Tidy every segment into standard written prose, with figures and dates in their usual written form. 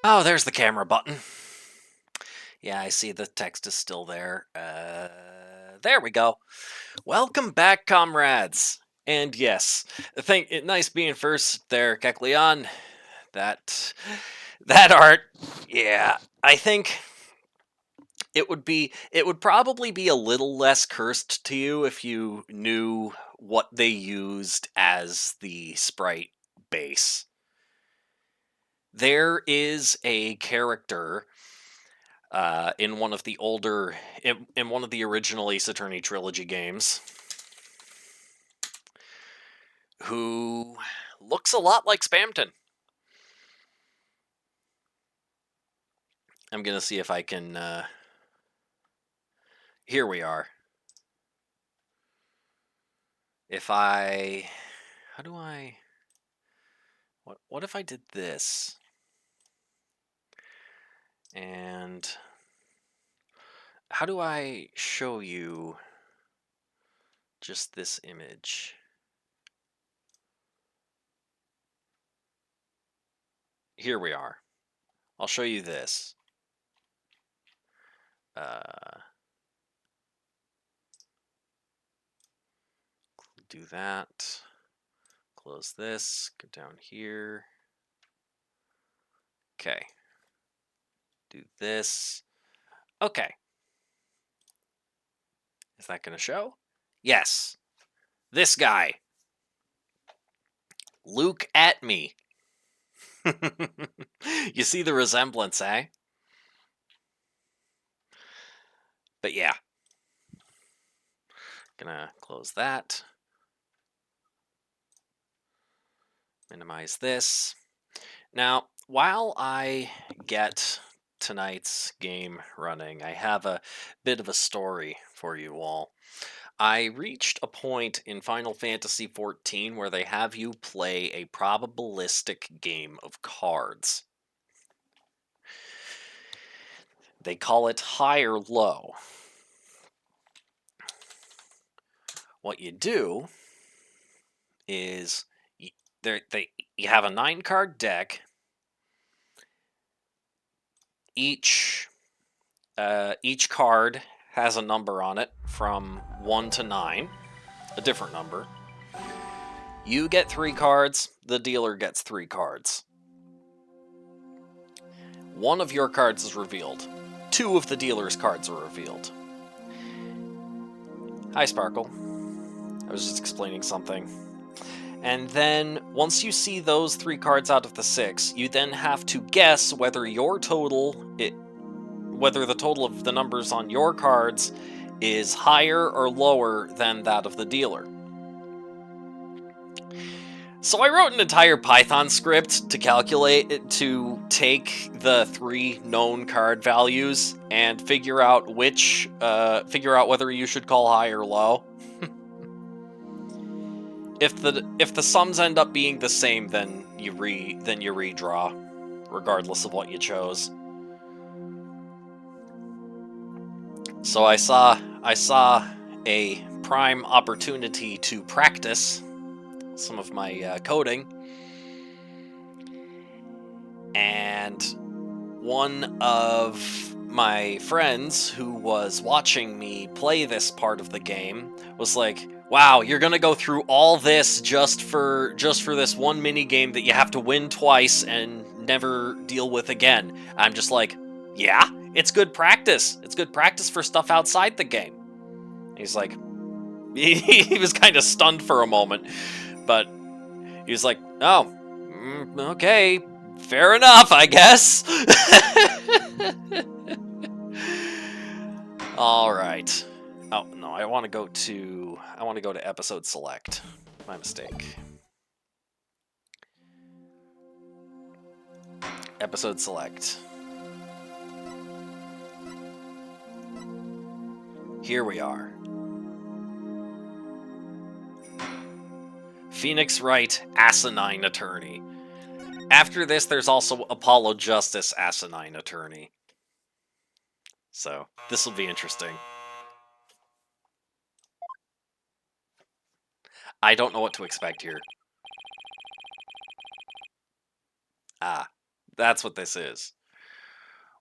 Oh, there's the camera button. Yeah, I see the text is still there. There we go. Welcome back, comrades. And yes, nice being first there, Kekleon. That that art, yeah, I think it would probably be a little less cursed to you if you knew what they used as the sprite base. There is a character in one of the older, in one of the original Ace Attorney trilogy games, who looks a lot like Spamton. I'm gonna see if I can. Here we are. If I, how do I? What if I did this? And how do I show you just this image? Here we are. I'll show you this. Do that. Close this. Go down here. Okay. Do this. Okay. Is that going to show? Yes. This guy. Luke at me. You see the resemblance, eh? But yeah. Gonna close that. Minimize this. Now, while I get tonight's game running, I have a bit of a story for you all. I reached a point in Final Fantasy XIV where they have you play a probabilistic game of cards. They call it high or low. What you do is you have a 9-card deck. Each card has a number on it from 1 to 9, a different number. You get 3 cards, the dealer gets 3 cards. One of your cards is revealed. 2 of the dealer's cards are revealed. Hi, Sparkle. I was just explaining something. And then, once you see those 3 cards out of the 6, you then have to guess whether the total of the numbers on your cards is higher or lower than that of the dealer. So I wrote an entire Python script to take the 3 known card values and figure out whether you should call high or low. If the sums end up being the same, then you redraw, regardless of what you chose. So I saw a prime opportunity to practice some of my coding, and one of my friends who was watching me play this part of the game was like, "Wow, you're gonna go through all this just for this one mini game that you have to win twice and never deal with again." I'm just like, "Yeah, it's good practice. It's good practice for stuff outside the game." He's like, he was kind of stunned for a moment, but he was like, "Oh, okay, fair enough, I guess." All right. Oh no, I want to go to episode select. My mistake. Episode select. Here we are. Phoenix Wright, Asinine Attorney. After this, there's also Apollo Justice, Asinine Attorney. So, this will be interesting. I don't know what to expect here. Ah, That's what this is.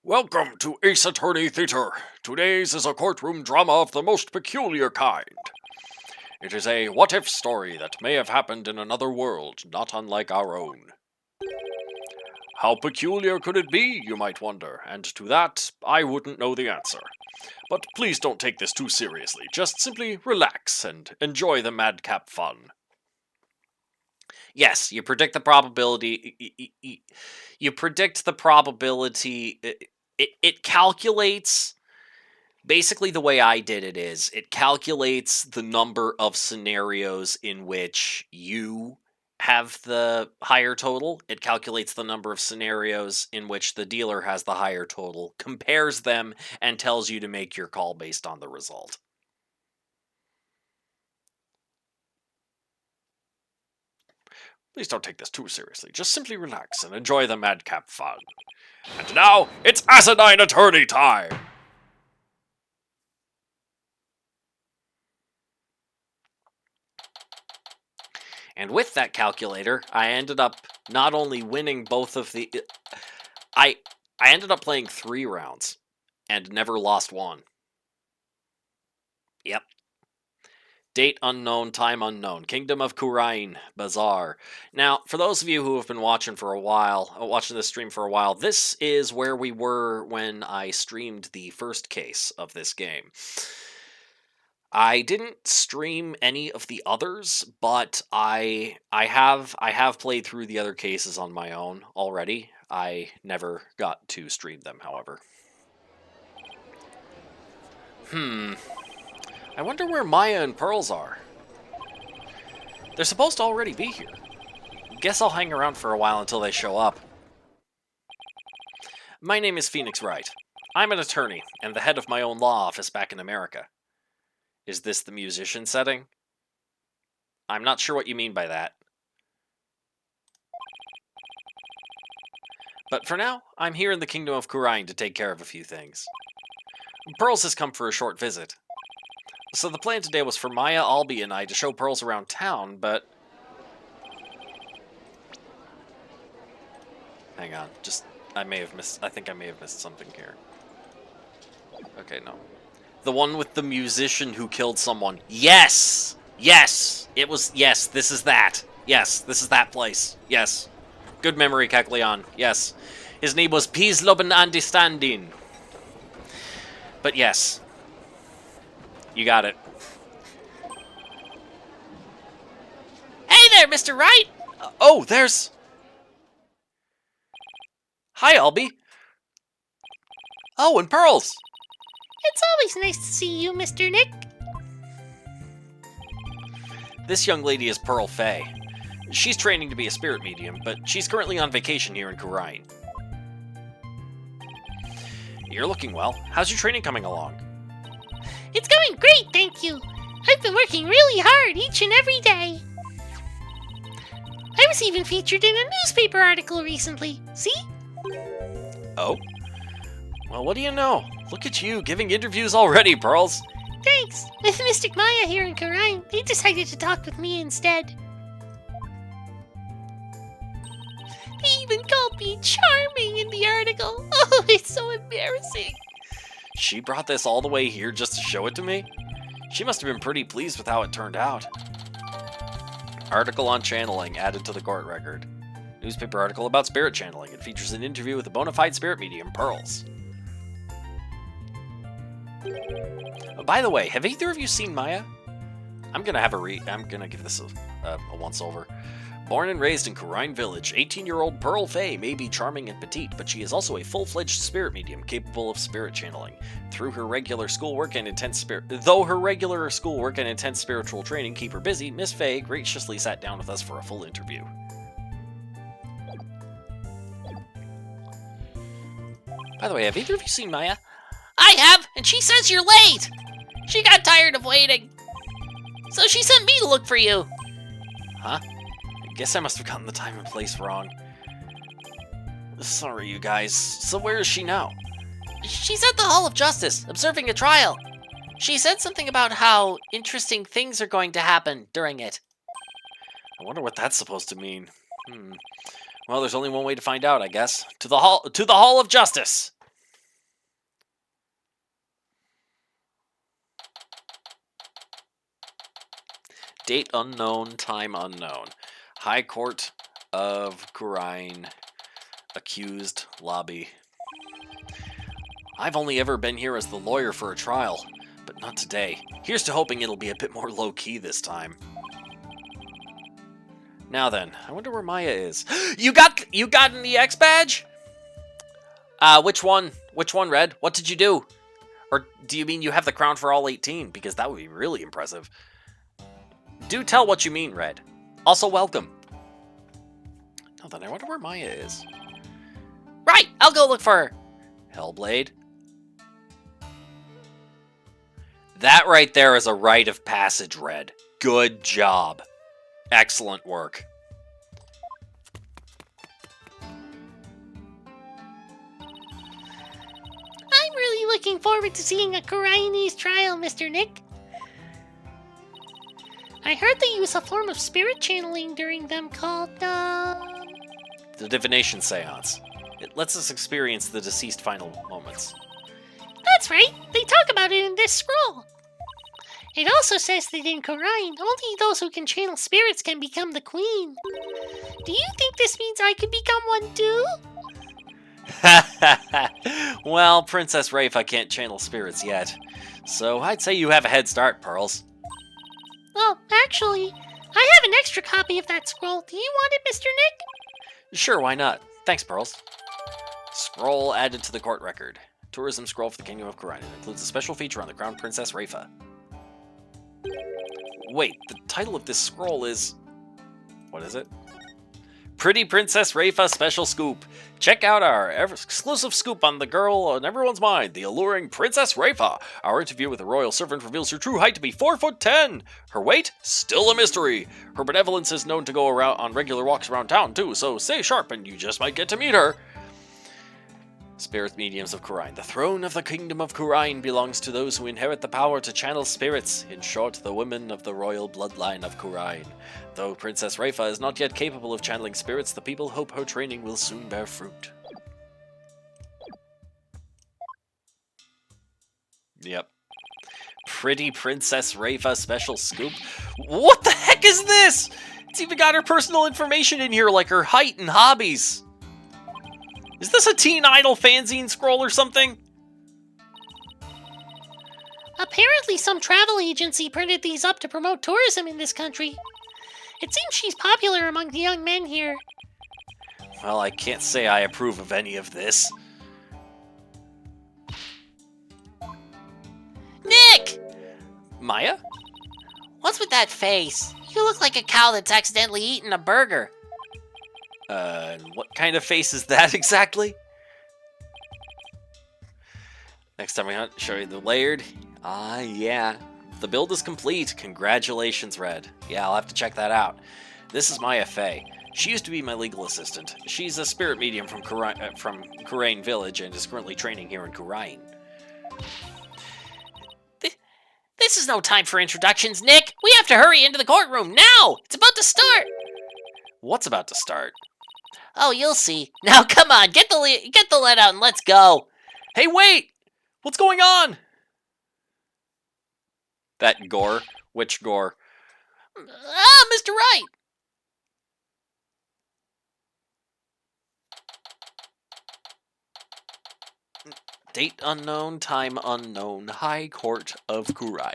Welcome to Ace Attorney Theater. Today's is a courtroom drama of the most peculiar kind. It is a what-if story that may have happened in another world, not unlike our own. How peculiar could it be, you might wonder, and to that, I wouldn't know the answer. But please don't take this too seriously, just simply relax and enjoy the madcap fun. Yes, you predict the probability. You predict the probability. It calculates. Basically, the way I did it is it calculates the number of scenarios in which you have the higher total. It calculates the number of scenarios in which the dealer has the higher total, compares them, and tells you to make your call based on the result. Please don't take this too seriously. Just simply relax and enjoy the madcap fun. And now, it's Asinine Attorney time! And with that calculator, I ended up not only winning both of the... I ended up playing 3 rounds and never lost one. Yep. Date unknown, time unknown. Kingdom of Kurain Bazaar. Now, for those of you who have been watching for a while, watching this stream for a while, this is where we were when I streamed the first case of this game. I didn't stream any of the others, but I have played through the other cases on my own already. I never got to stream them, however. I wonder where Maya and Pearls are. They're supposed to already be here. Guess I'll hang around for a while until they show up. My name is Phoenix Wright. I'm an attorney, and the head of my own law office back in America. Is this the musician setting? I'm not sure what you mean by that. But for now, I'm here in the Kingdom of Kurain to take care of a few things. Pearls has come for a short visit. So the plan today was for Maya, Albie, and I to show Pearls around town, but... Hang on, I think I may have missed something here. Okay, no. The one with the musician who killed someone. Yes! Yes! Yes, this is that. Yes, this is that place. Yes. Good memory, Kekleon. Yes. His name was Peasloben Andistandin. But yes. You got it. Hey there, Mr. Wright! Oh, there's... Hi, Albie. Oh, and Pearls! It's always nice to see you, Mr. Nick. This young lady is Pearl Fay. She's training to be a spirit medium, but she's currently on vacation here in Kurain. You're looking well. How's your training coming along? It's going great, thank you. I've been working really hard each and every day. I was even featured in a newspaper article recently. See? Oh? Well, what do you know? Look at you, giving interviews already, Pearls. Thanks. With Mystic Maya here in Kurain, they decided to talk with me instead. They even called me charming in the article. Oh, it's so embarrassing. She brought this all the way here just to show it to me? She must have been pretty pleased with how it turned out. Article on channeling added to the court record. Newspaper article about spirit channeling. It features an interview with a bona fide spirit medium, Pearls. By the way, have either of you seen Maya? I'm gonna give this a once-over. Born and raised in Kurain Village, 18-year-old Pearl Fay may be charming and petite, but she is also a full-fledged spirit medium capable of spirit channeling. Though her regular schoolwork and intense spiritual training keep her busy, Miss Fay graciously sat down with us for a full interview. By the way, have either of you seen Maya? I have, and she says you're late. She got tired of waiting. So she sent me to look for you. Huh? I guess I must have gotten the time and place wrong. Sorry, you guys. So where is she now? She's at the Hall of Justice, observing a trial. She said something about how interesting things are going to happen during it. I wonder what that's supposed to mean. Well, there's only one way to find out, I guess. To the Hall of Justice. Date unknown, time unknown. High Court of Khurain. Accused lobby. I've only ever been here as the lawyer for a trial, but not today. Here's to hoping it'll be a bit more low-key this time. Now then, I wonder where Maya is. You got an EX badge? Which one? Which one, Red? What did you do? Or do you mean you have the crown for all 18? Because that would be really impressive. Do tell what you mean, Red. Also, welcome. Now then, I wonder where Maya is. Right, I'll go look for her. Hellblade. That right there is a rite of passage, Red. Good job. Excellent work. I'm really looking forward to seeing a Khuraini's trial, Mr. Nick. I heard they use a form of spirit channeling during them called, The divination seance. It lets us experience the deceased final moments. That's right, they talk about it in this scroll. It also says that in Khurain, only those who can channel spirits can become the queen. Do you think this means I could become one too? Well, Princess Rafa can't channel spirits yet, so I'd say you have a head start, Pearls. Well, actually, I have an extra copy of that scroll. Do you want it, Mr. Nick? Sure, why not? Thanks, Pearls. Scroll added to the court record. Tourism scroll for the Kingdom of Khurain. It includes a special feature on the Crown Princess Rafa. Wait, the title of this scroll is... What is it? Pretty Princess Rafa Special Scoop. Check out our exclusive scoop on the girl on everyone's mind, the alluring Princess Rafa. Our interview with a royal servant reveals her true height to be 4'10". Her weight? Still a mystery. Her benevolence is known to go around on regular walks around town too, so stay sharp and you just might get to meet her. Spirit Mediums of Khurain. The throne of the Kingdom of Khurain belongs to those who inherit the power to channel spirits. In short, the women of the royal bloodline of Khurain. Though Princess Rafa is not yet capable of channeling spirits, the people hope her training will soon bear fruit. Yep. Pretty Princess Rafa Special Scoop. What the heck is this? It's even got her personal information in here, like her height and hobbies. Is this a Teen Idol fanzine scroll or something? Apparently some travel agency printed these up to promote tourism in this country. It seems she's popular among the young men here. Well, I can't say I approve of any of this. Nick! Maya? What's with that face? You look like a cow that's accidentally eaten a burger. What kind of face is that exactly? Next time we hunt, show you the layered. Ah, yeah. The build is complete. Congratulations, Red. Yeah, I'll have to check that out. This is Maya Fey. She used to be my legal assistant. She's a spirit medium from Khurain Village and is currently training here in Khurain. This is no time for introductions, Nick. We have to hurry into the courtroom now. It's about to start. What's about to start? Oh, you'll see. Now, come on, get the lead out and let's go. Hey, wait! What's going on? That gore? Which gore? Ah, Mr. Right. Date unknown, time unknown, High Court of Khurain.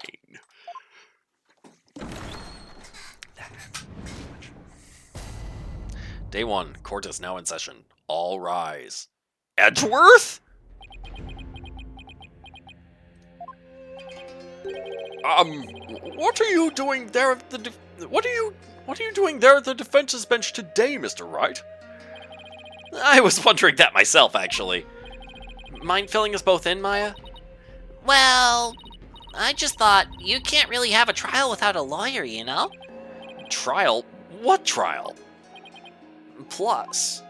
Day 1, court is now in session. All rise. Edgeworth? What are you doing there at the what are you doing there at the defense's bench today, Mr. Wright? I was wondering that myself, actually. Mind filling us both in, Maya? Well, I just thought you can't really have a trial without a lawyer, you know? Trial? What trial? Plus.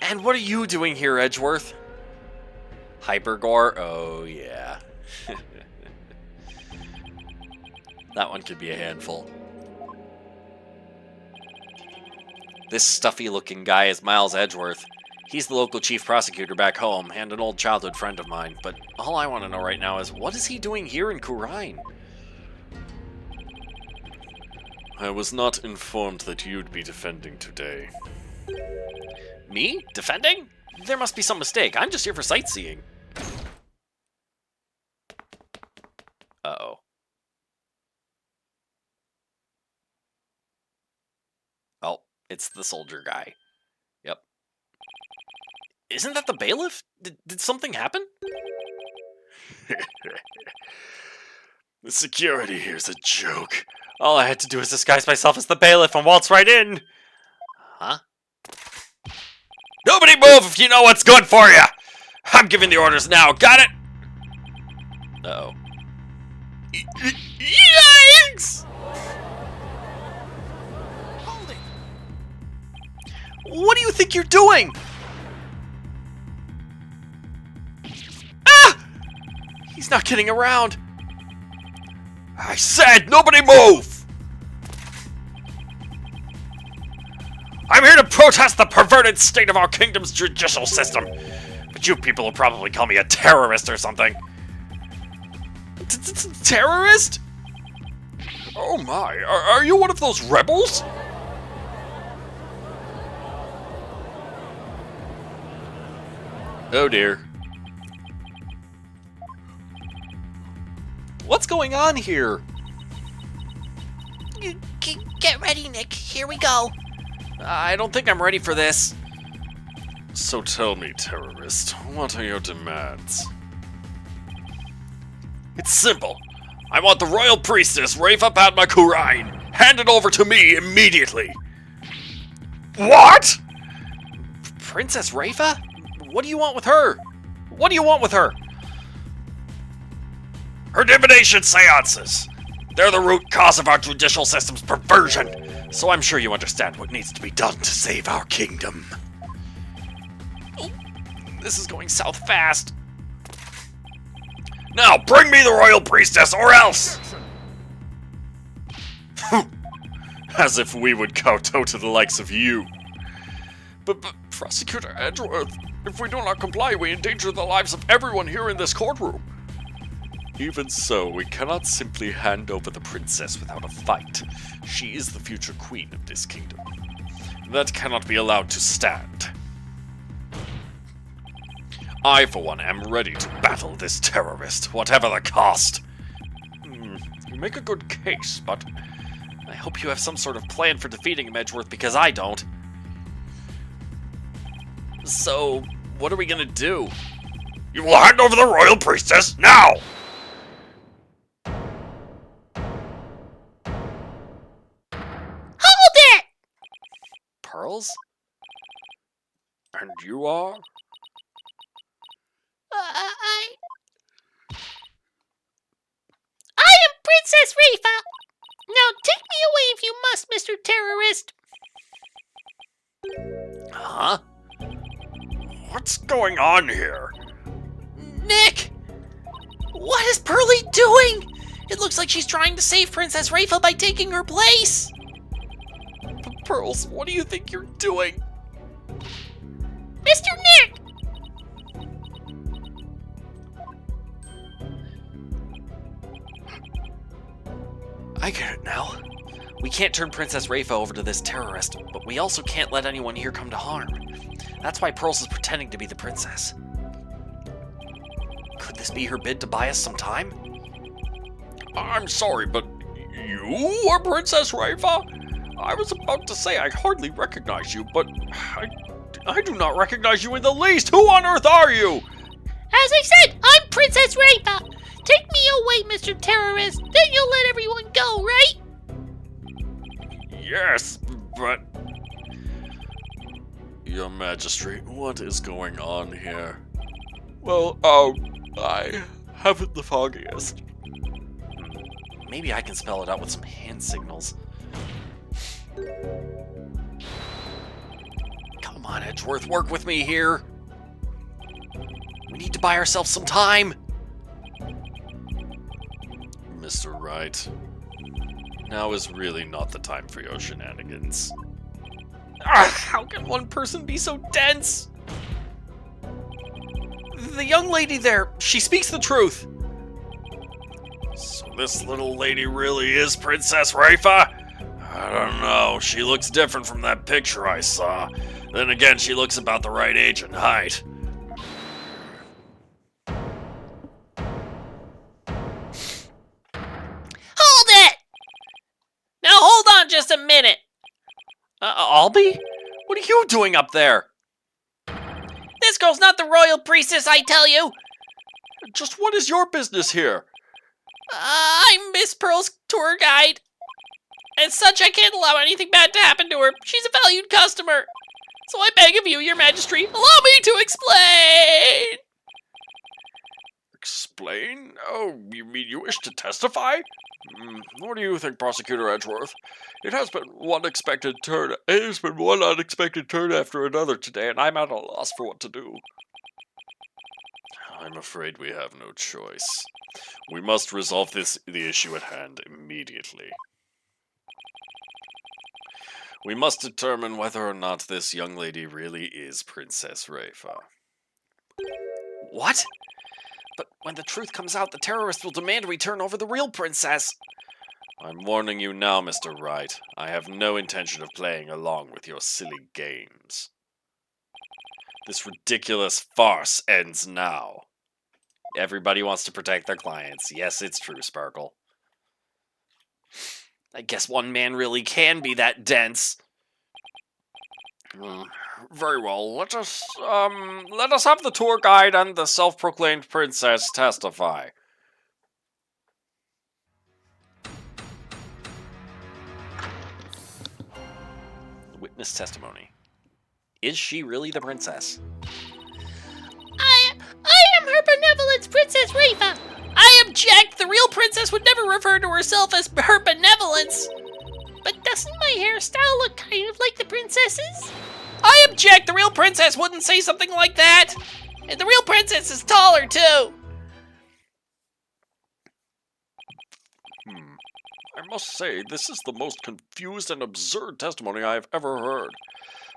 And what are you doing here, Edgeworth? Hypergore? Oh, yeah. That one could be a handful. This stuffy-looking guy is Miles Edgeworth. He's the local chief prosecutor back home, and an old childhood friend of mine, but all I want to know right now is, what is he doing here in Kurine? I was not informed that you'd be defending today. Me? Defending? There must be some mistake. I'm just here for sightseeing. Uh-oh. Oh, it's the soldier guy. Yep. Isn't that the bailiff? Did something happen? The security here's a joke. All I had to do was disguise myself as the bailiff and waltz right in. Huh? Nobody move if you know what's good for you! I'm giving the orders now, got it? Uh-oh. Yikes! Hold it! What do you think you're doing? Ah! He's not kidding around. I said nobody move! I'm here to protest the perverted state of our kingdom's judicial system. But you people will probably call me a terrorist or something. Terrorist? Oh my, are you one of those rebels? Oh dear. What's going on here? Get ready, Nick. Here we go. I don't think I'm ready for this. So tell me, terrorist, what are your demands? It's simple. I want the royal priestess Rafa Padma Kurine handed over to me immediately. What? Princess Rafa? What do you want with her? What do you want with her? Her divination seances. They're the root cause of our judicial system's perversion. So I'm sure you understand what needs to be done to save our kingdom. This is going south fast. Now bring me the royal priestess or else! As if we would kowtow to the likes of you. But Prosecutor Edgeworth, if we do not comply, we endanger the lives of everyone here in this courtroom. Even so, we cannot simply hand over the princess without a fight. She is the future queen of this kingdom. That cannot be allowed to stand. I, for one, am ready to battle this terrorist, whatever the cost. You make a good case, but I hope you have some sort of plan for defeating him, Edgeworth, because I don't. So, what are we gonna do? You will hand over the royal priestess now! Hold it! Pearls? And you are? I am Princess Rafa. Now take me away if you must, Mr. Terrorist. Huh? What's going on here? Nick! What is Pearly doing? It looks like she's trying to save Princess Rafa by taking her place. Pearls, what do you think you're doing? Mr. Nick! I get it now. We can't turn Princess Rafa over to this terrorist, but we also can't let anyone here come to harm. That's why Pearls is pretending to be the princess. Could this be her bid to buy us some time? I'm sorry, but you are Princess Rafa? I was about to say I hardly recognize you, but I do not recognize you in the least. Who on earth are you? As I said, I'm Princess Rafa. Take me away, Mr. Terrorist. Then you'll let everyone go, right? Yes, but... Your Majesty, what is going on here? Well, I haven't the foggiest. Maybe I can spell it out with some hand signals. Come on, Edgeworth, work with me here. We need to buy ourselves some time. Mr. Wright, now is really not the time for your shenanigans. How can one person be so dense? The young lady there, she speaks the truth. So this little lady really is Princess Rafa? I don't know. She looks different from that picture I saw. Then again, she looks about the right age and height. Hold it! Now hold on just a minute. Albie? What are you doing up there? This girl's not the royal priestess, I tell you. Just what is your business here? I'm Miss Pearl's tour guide. As such, I can't allow anything bad to happen to her. She's a valued customer. So I beg of you, your majesty, allow me to explain. Explain? Oh, you mean you wish to testify? What do you think, Prosecutor Edgeworth? It has been one unexpected turn after another today, and I'm at a loss for what to do. I'm afraid we have no choice. We must resolve the issue at hand immediately. We must determine whether or not this young lady really is Princess Rafa. What? But when the truth comes out, the terrorists will demand we turn over the real princess. I'm warning you now, Mr. Wright. I have no intention of playing along with your silly games. This ridiculous farce ends now. Everybody wants to protect their clients. Yes, it's true, Sparkle. I guess one man really can be that dense. Very well. Let us have the tour guide and the self-proclaimed princess testify. Witness testimony. Is she really the princess? I am her benevolence, Princess Rafa. I object. The real princess would never refer to herself as her benevolence. But doesn't my hairstyle look kind of like the princess's? I object. The real princess wouldn't say something like that. And the real princess is taller, too. I must say, this is the most confused and absurd testimony I have ever heard.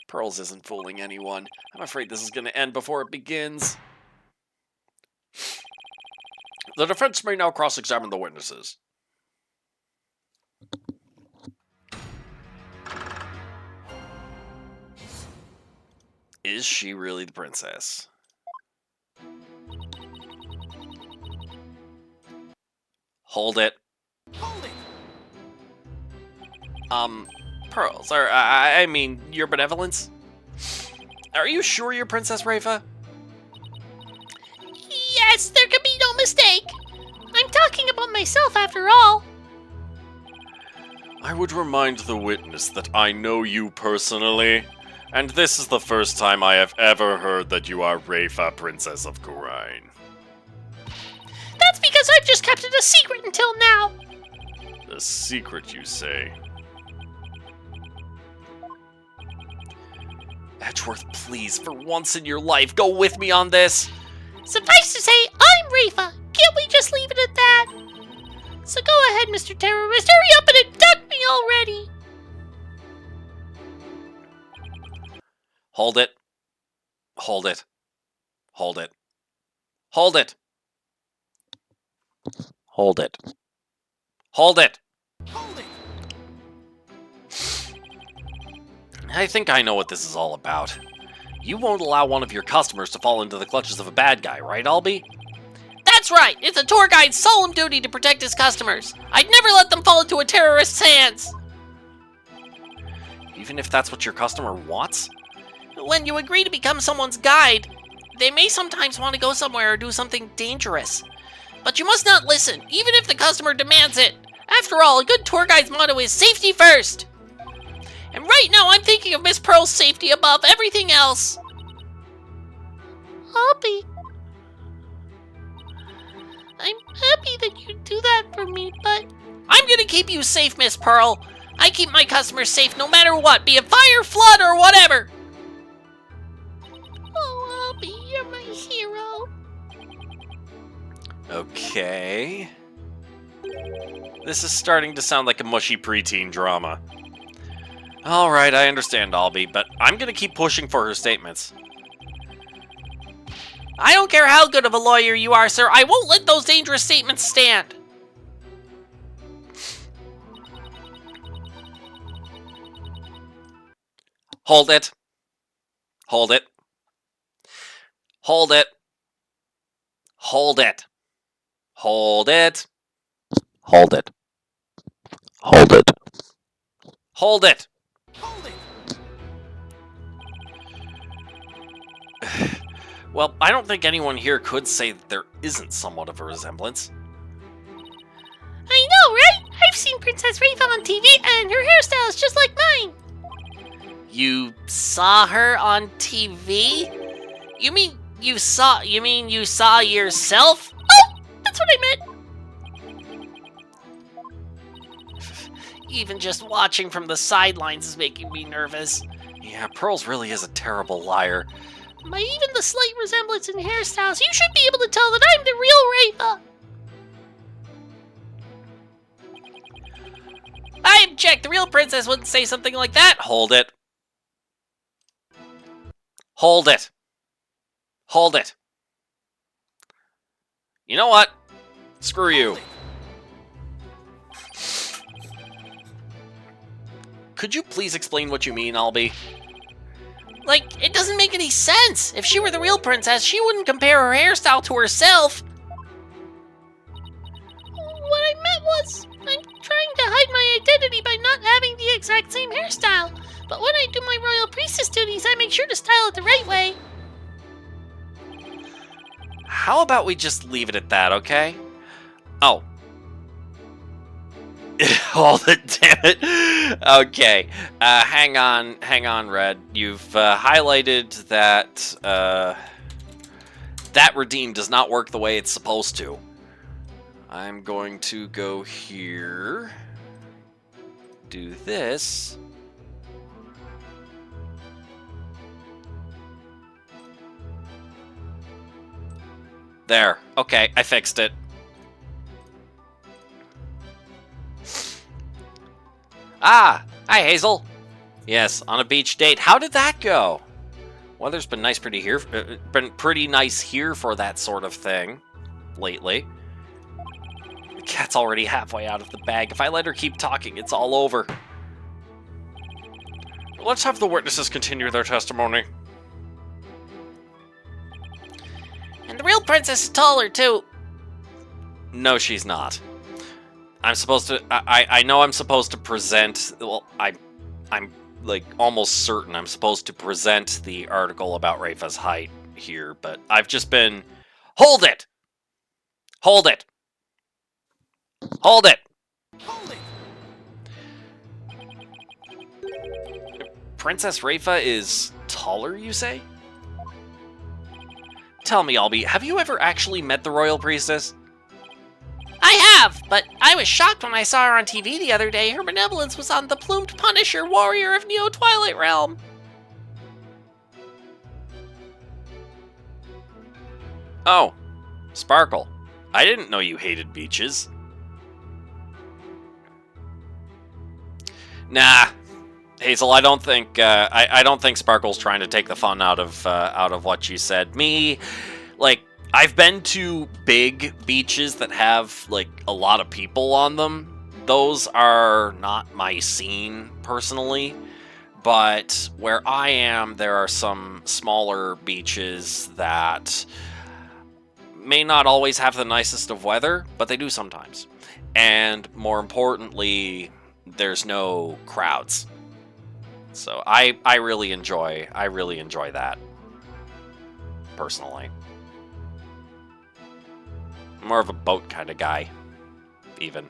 Pearls isn't fooling anyone. I'm afraid this is going to end before it begins. The defense may now cross-examine the witnesses. Is she really the princess? Hold it. Hold it. Pearls, or I mean, your benevolence? Are you sure you're Princess Rafa? Yes, there can be no mistake. I'm talking about myself after all. I would remind the witness that I know you personally, and this is the first time I have ever heard that you are Rafa, Princess of Khura'in. That's because I've just kept it a secret until now. A secret, you say? Edgeworth, please, for once in your life, go with me on this. Suffice to say, I'm Rafa. Can't we just leave it at that? So go ahead, Mr. Terrorist. Hurry up and abduct me already. Hold it. Hold it. Hold it. Hold it. Hold it. Hold it. Hold it. I think I know what this is all about. You won't allow one of your customers to fall into the clutches of a bad guy, right, Albie? That's right. It's a tour guide's solemn duty to protect his customers. I'd never let them fall into a terrorist's hands. Even if that's what your customer wants? When you agree to become someone's guide, they may sometimes want to go somewhere or do something dangerous. But you must not listen, even if the customer demands it. After all, a good tour guide's motto is safety first. And right now, I'm thinking of Miss Pearl's safety above everything else. Albie, I'm happy that you do that for me, but I'm gonna keep you safe, Miss Pearl. I keep my customers safe no matter what, be it fire, flood, or whatever. Oh, Albie, you're my hero. Okay. This is starting to sound like a mushy preteen drama. Alright, I understand, Albie, but I'm gonna keep pushing for her statements. I don't care how good of a lawyer you are, sir. I won't let those dangerous statements stand. Hold it. Hold it. Hold it. Hold it. Hold it. Hold it. Hold it. Hold it. Well, I don't think anyone here could say that there isn't somewhat of a resemblance. I know, right? I've seen Princess Rafa on TV, and her hairstyle is just like mine. You saw her on TV? You mean you saw yourself? Oh, that's what I meant. Even just watching from the sidelines is making me nervous. Yeah, Pearls really is a terrible liar. By even the slight resemblance in hairstyles, you should be able to tell that I'm the real Rafa. I object. The real princess wouldn't say something like that. Hold it. Hold it. Hold it. You know what? Screw you. Could you please explain what you mean, Albie? Like, it doesn't make any sense. If she were the real princess, she wouldn't compare her hairstyle to herself. What I meant was, I'm trying to hide my identity by not having the exact same hairstyle. But when I do my royal priestess duties, I make sure to style it the right way. How about we just leave it at that, okay? Oh. Hold it, damn it. Okay. Hang on, Red. You've highlighted that that redeem does not work the way it's supposed to. I'm going to go here. Do this. There. Okay, I fixed it. Ah! Hi, Hazel. Yes, on a beach date. How did that go? Weather's been nice, been pretty nice here for that sort of thing lately. The cat's already halfway out of the bag. If I let her keep talking, it's all over. Let's have the witnesses continue their testimony. And the real princess is taller, too. No, she's not. I'm supposed to... I know I'm supposed to present... Well, I'm like almost certain I'm supposed to present the article about Rafa's height here, but I've just been... Hold it! Hold it! Hold it! Hold it. Princess Rafa is taller, you say? Tell me, Albie, have you ever actually met the royal priestess? I have, but I was shocked when I saw her on TV the other day. Her benevolence was on the plumed Punisher, warrior of Neo-Twilight Realm. Oh, Sparkle. I didn't know you hated beaches. Nah, Hazel, I don't think I don't think Sparkle's trying to take the fun out of what you said. Me, like, I've been to big beaches that have like a lot of people on them. Those are not my scene personally, but where I am, there are some smaller beaches that may not always have the nicest of weather, but they do sometimes. And more importantly, there's no crowds. So I really enjoy that personally. More of a boat kind of guy, even.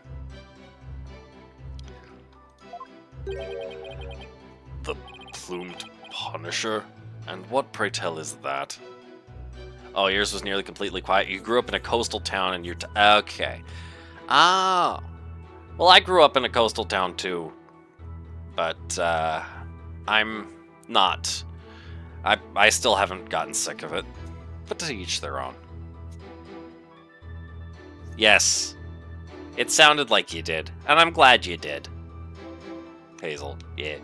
The plumed Punisher? And what, pray tell, is that? Oh, yours was nearly completely quiet. You grew up in a coastal town and you're... okay. Ah. Well, I grew up in a coastal town too. But, I'm not. I still haven't gotten sick of it. But to each their own. Yes. It sounded like you did. And I'm glad you did. Hazel, yeah.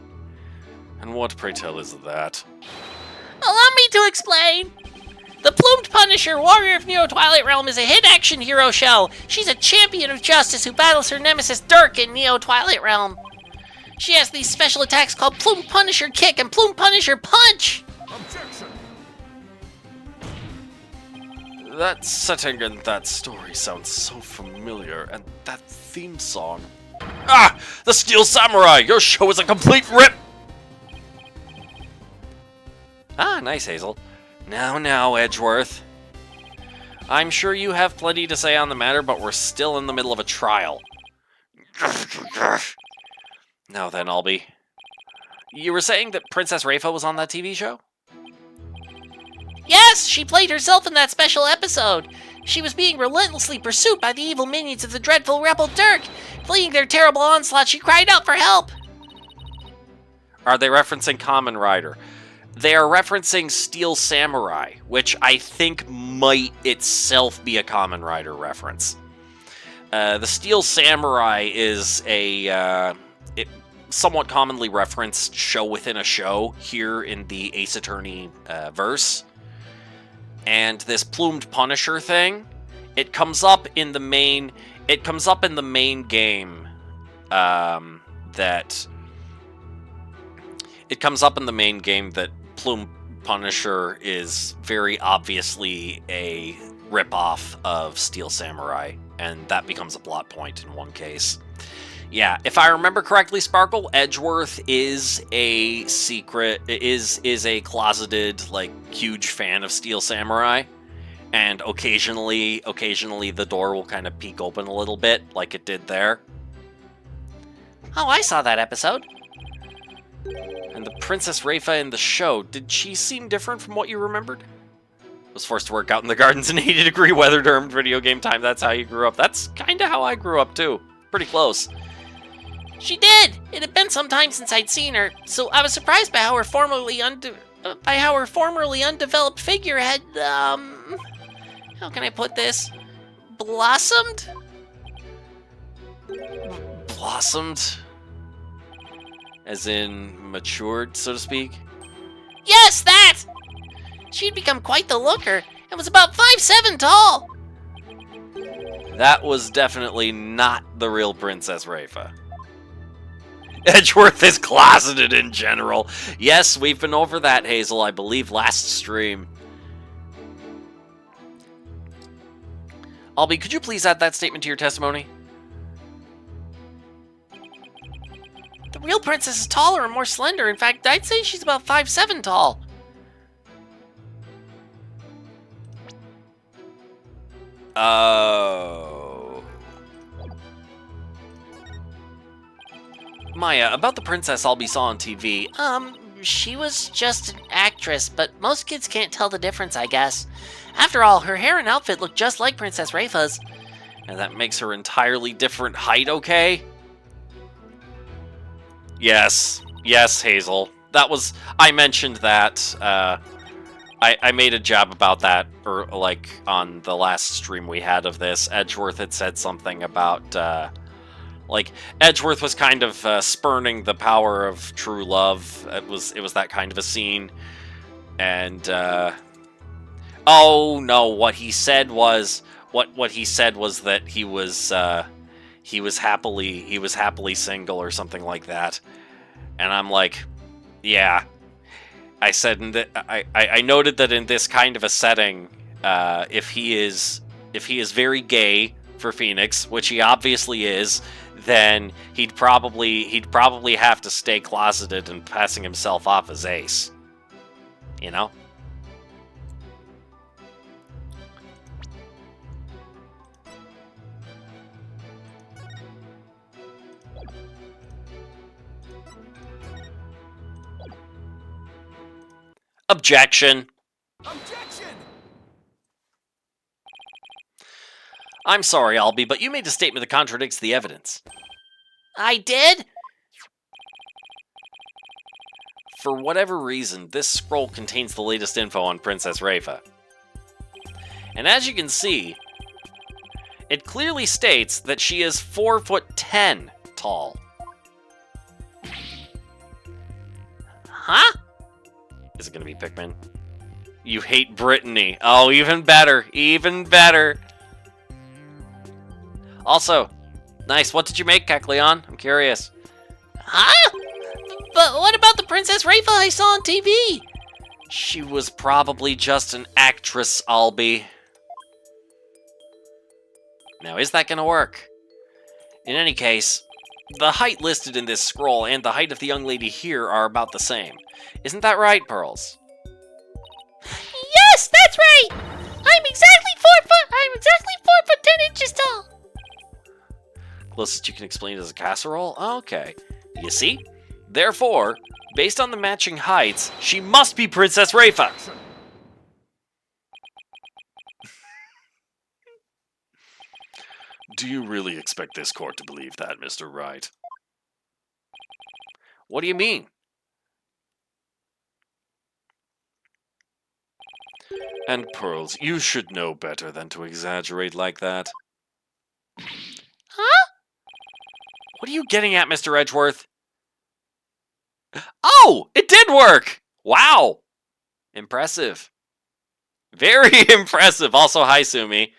And what, pray tell, is that? Allow me to explain. The Plumed Punisher, Warrior of Neo Twilight Realm, is a hit action hero show. She's a champion of justice who battles her nemesis Dirk in Neo Twilight Realm. She has these special attacks called Plumed Punisher Kick and Plumed Punisher Punch. Objection! That setting and that story sounds so familiar, and that theme song. Ah! The Steel Samurai! Your show is a complete rip! Ah, nice, Hazel. Now, Edgeworth. I'm sure you have plenty to say on the matter, but we're still in the middle of a trial. Now then, Albie. You were saying that Princess Rafa was on that TV show? Yes, she played herself in that special episode. She was being relentlessly pursued by the evil minions of the dreadful rebel Dirk. Fleeing their terrible onslaught, she cried out for help. Are they referencing Kamen Rider? They are referencing Steel Samurai, which I think might itself be a Kamen Rider reference. The Steel Samurai is a somewhat commonly referenced show within a show here in the Ace Attorney verse. And this Plumed Punisher thing, it comes up in the main game that Plume Punisher is very obviously a ripoff of Steel Samurai, and that becomes a plot point in one case. Yeah, if I remember correctly, Sparkle, Edgeworth is a closeted, like, huge fan of Steel Samurai, and occasionally the door will kind of peek open a little bit, like it did there. Oh, I saw that episode. And the Princess Rafa in the show, did she seem different from what you remembered? Was forced to work out in the gardens in 80-degree weather during video game time. That's how you grew up. That's kind of how I grew up, too. Pretty close. She did! It had been some time since I'd seen her, so I was surprised by how her formerly undeveloped figure had, how can I put this? Blossomed? Blossomed? As in matured, so to speak? Yes, that! She'd become quite the looker, and was about 5'7" tall. That was definitely not the real Princess Rafa. Edgeworth is closeted in general. Yes, we've been over that, Hazel, I believe last stream. Albie, could you please add that statement to your testimony? The real princess is taller and more slender. In fact, I'd say she's about 5'7" tall. Oh. Maya, about the princess Albie saw on TV. She was just an actress, but most kids can't tell the difference, I guess. After all, her hair and outfit look just like Princess Rafa's. And that makes her entirely different height, okay? Yes, Hazel. I mentioned that. I made a jab about that, or like on the last stream we had of this. Edgeworth had said something about, like Edgeworth was kind of spurning the power of true love. It was that kind of a scene, and oh no, what he said was that he was happily single or something like that. And I'm like, yeah. I said I noted that in this kind of a setting, if he is very gay for Phoenix, which he obviously is, then he'd probably have to stay closeted and passing himself off as Ace. You know? Objection. Objection! I'm sorry, Albie, but you made a statement that contradicts the evidence. I did? For whatever reason, this scroll contains the latest info on Princess Rafa. And as you can see, it clearly states that she is 4'10" tall. Huh? Is it gonna be Pikmin? You hate Brittany. Oh, even better. Even better. Also, nice. What did you make, Kecleon? I'm curious. Huh? But what about the Princess Rafa I saw on TV? She was probably just an actress, Albie. Now, is that gonna work? In any case, the height listed in this scroll and the height of the young lady here are about the same. Isn't that right, Pearls? Yes, that's right! I'm exactly 4 foot 10 inches tall! Closest you can explain is a casserole? Okay. You see? Therefore, based on the matching heights, she must be Princess Rafa! Do you really expect this court to believe that, Mr. Wright? What do you mean? And Pearls, you should know better than to exaggerate like that. Huh? What are you getting at, Mr. Edgeworth? Oh! It did work! Wow! Impressive. Very impressive. Also, hi, Sumi.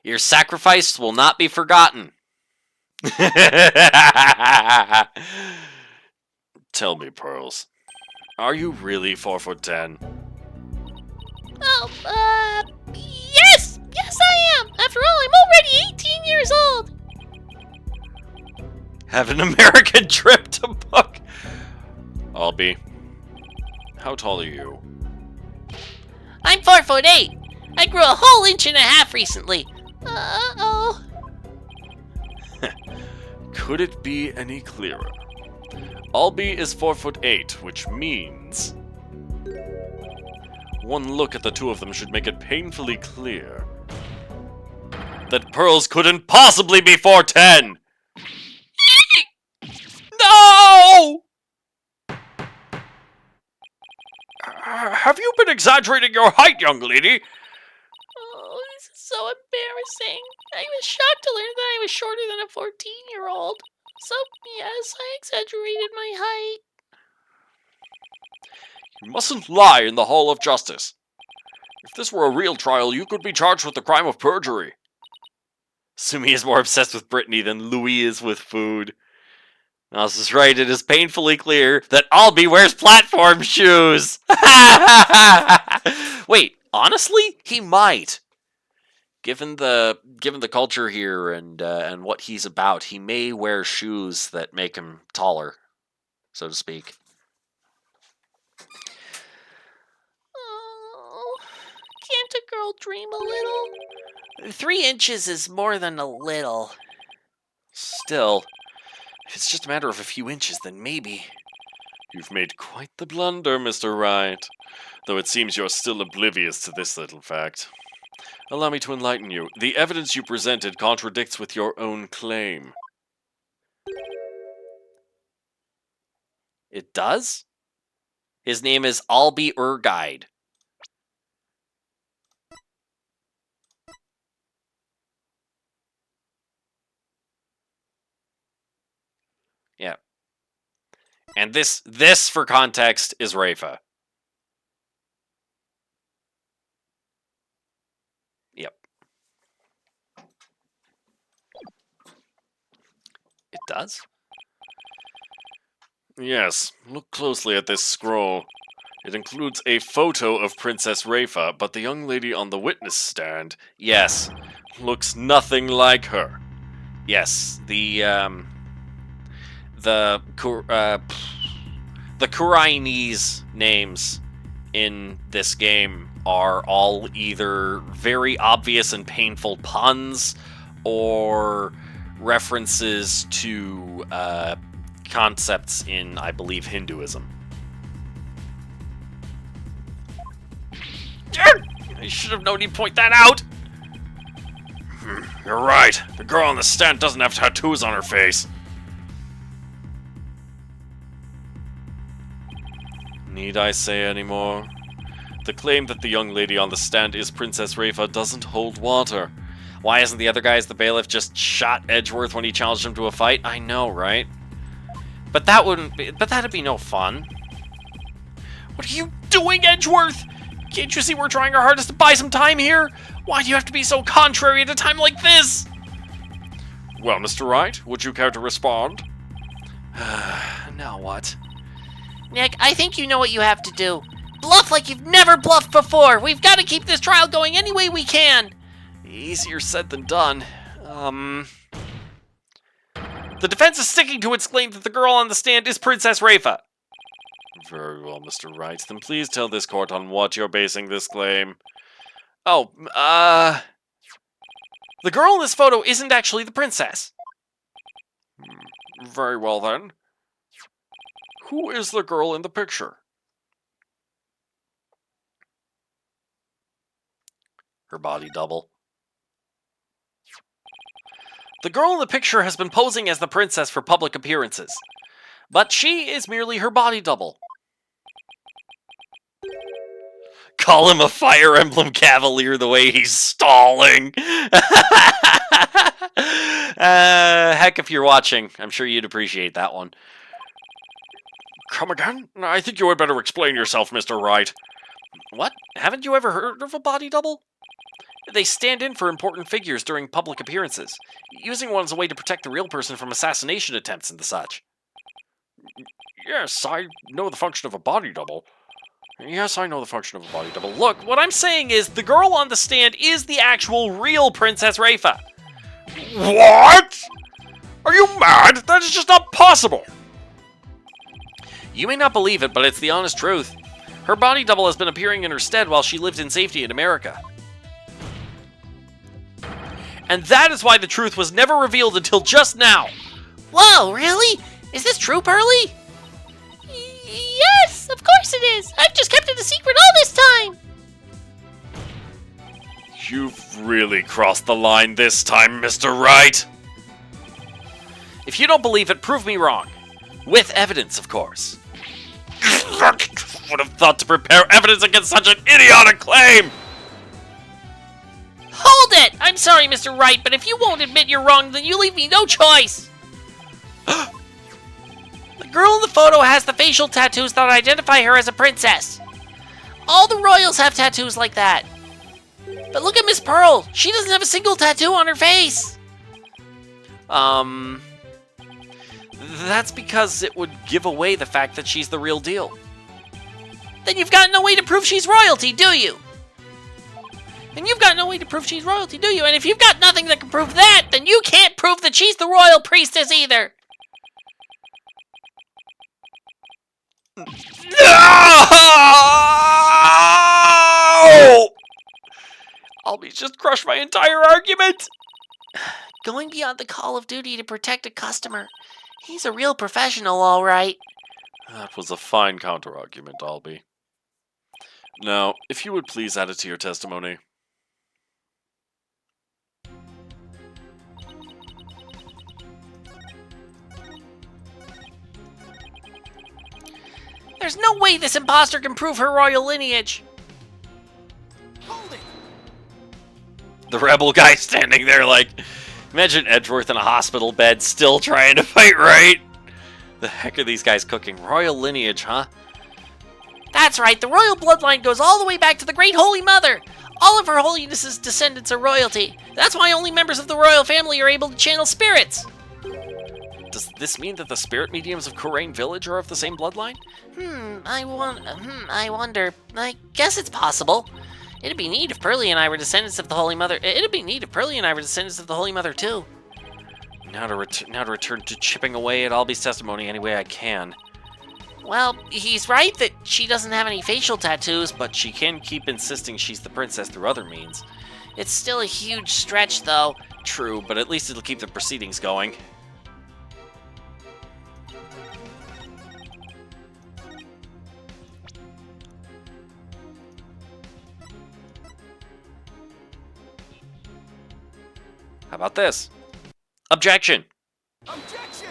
Your sacrifice will not be forgotten. Tell me, Pearls, are you really 4'10"? Oh, yes! Yes, I am! After all, I'm already 18 years old! Have an American trip to book. Albie, how tall are you? I'm 4'8". I grew a whole inch and a half recently. Uh-oh. Could it be any clearer? Albie is 4'8", which means one look at the two of them should make it painfully clear that Pearls couldn't possibly be 4'10". No! Have you been exaggerating your height, young lady? Oh, this is so embarrassing. I was shocked to learn that I was shorter than a 14-year-old. So, yes, I exaggerated my height. You mustn't lie in the Hall of Justice. If this were a real trial, you could be charged with the crime of perjury. Sumi is more obsessed with Brittany than Louis is with food. Alice is right, it is painfully clear that Albie wears platform shoes! Wait, honestly? He might. Given the culture here and what he's about, he may wear shoes that make him taller, so to speak. Oh, can't a girl dream a little? 3 inches is more than a little. Still, if it's just a matter of a few inches, then maybe. You've made quite the blunder, Mr. Wright, though it seems you're still oblivious to this little fact. Allow me to enlighten you. The evidence you presented contradicts with your own claim. It does? His name is Albie Urguide. Yeah. And this, for context, is Rafa. Yep. It does? Yes, look closely at this scroll. It includes a photo of Princess Rafa, but the young lady on the witness stand, Yes. looks nothing like her. Yes. The Kurainese names in this game are all either very obvious and painful puns or references to concepts in, I believe, Hinduism. I should have known you'd point that out! You're right. The girl on the stand doesn't have tattoos on her face. Need I say any more? The claim that the young lady on the stand is Princess Rafa doesn't hold water. Why isn't the other guy, as the bailiff, just shot Edgeworth when he challenged him to a fight? I know, right? But that'd be no fun. What are you doing, Edgeworth? Can't you see we're trying our hardest to buy some time here? Why do you have to be so contrary at a time like this? Well, Mr. Wright, would you care to respond? Now what? Nick, I think you know what you have to do. Bluff like you've never bluffed before. We've got to keep this trial going any way we can. Easier said than done. The defense is sticking to its claim that the girl on the stand is Princess Rafa. Very well, Mr. Wright. Then please tell this court on what you're basing this claim. Oh, the girl in this photo isn't actually the princess. Very well, then. Who is the girl in the picture? Her body double. The girl in the picture has been posing as the princess for public appearances, but she is merely her body double. Call him a Fire Emblem Cavalier the way he's stalling. Heck, if you're watching, I'm sure you'd appreciate that one. Come again? I think you had better explain yourself, Mr. Wright. What? Haven't you ever heard of a body double? They stand in for important figures during public appearances, using one as a way to protect the real person from assassination attempts and the such. Yes, I know the function of a body double. Yes, I know the function of a body double. Look, what I'm saying is the girl on the stand is the actual real Princess Rafa. What? Are you mad? That is just not possible. You may not believe it, but it's the honest truth. Her body double has been appearing in her stead while she lived in safety in America. And that is why the truth was never revealed until just now. Whoa, really? Is this true, Pearly? Yes, of course it is. I've just kept it a secret all this time. You've really crossed the line this time, Mr. Wright. If you don't believe it, prove me wrong. With evidence, of course. Would have thought to prepare evidence against such an idiotic claim. Hold it! I'm sorry, Mr. Wright, but if you won't admit you're wrong, then you leave me no choice. The girl in the photo has the facial tattoos that identify her as a princess. All the royals have tattoos like that. But look at Miss Pearl. She doesn't have a single tattoo on her face. That's because it would give away the fact that she's the real deal. Then you've got no way to prove she's royalty, do you? And you've got no way to prove she's royalty, do you? And if you've got nothing that can prove that, then you can't prove that she's the royal priestess either. No! Albie's just crushed my entire argument. Going beyond the call of duty to protect a customer. He's a real professional, all right. That was a fine counter-argument, Albie. Now, if you would please add it to your testimony. There's no way this imposter can prove her royal lineage. Hold it! The rebel guy standing there like, imagine Edgeworth in a hospital bed still trying to fight right. The heck are these guys cooking? Royal lineage, huh? That's right, the royal bloodline goes all the way back to the Great Holy Mother. All of Her Holiness's descendants are royalty. That's why only members of the royal family are able to channel spirits. Does this mean that the spirit mediums of Kurain Village are of the same bloodline? I wonder. I guess it's possible. It'd be neat if Pearly and I were descendants of the Holy Mother. It'd be neat if Pearly and I were descendants of the Holy Mother too. Now to return to chipping away at Albie's testimony any way I can. Well, he's right that she doesn't have any facial tattoos, But she can keep insisting she's the princess through other means. it's still a huge stretch, though. True, but at least it'll keep the proceedings going. How about this? Objection! Objection!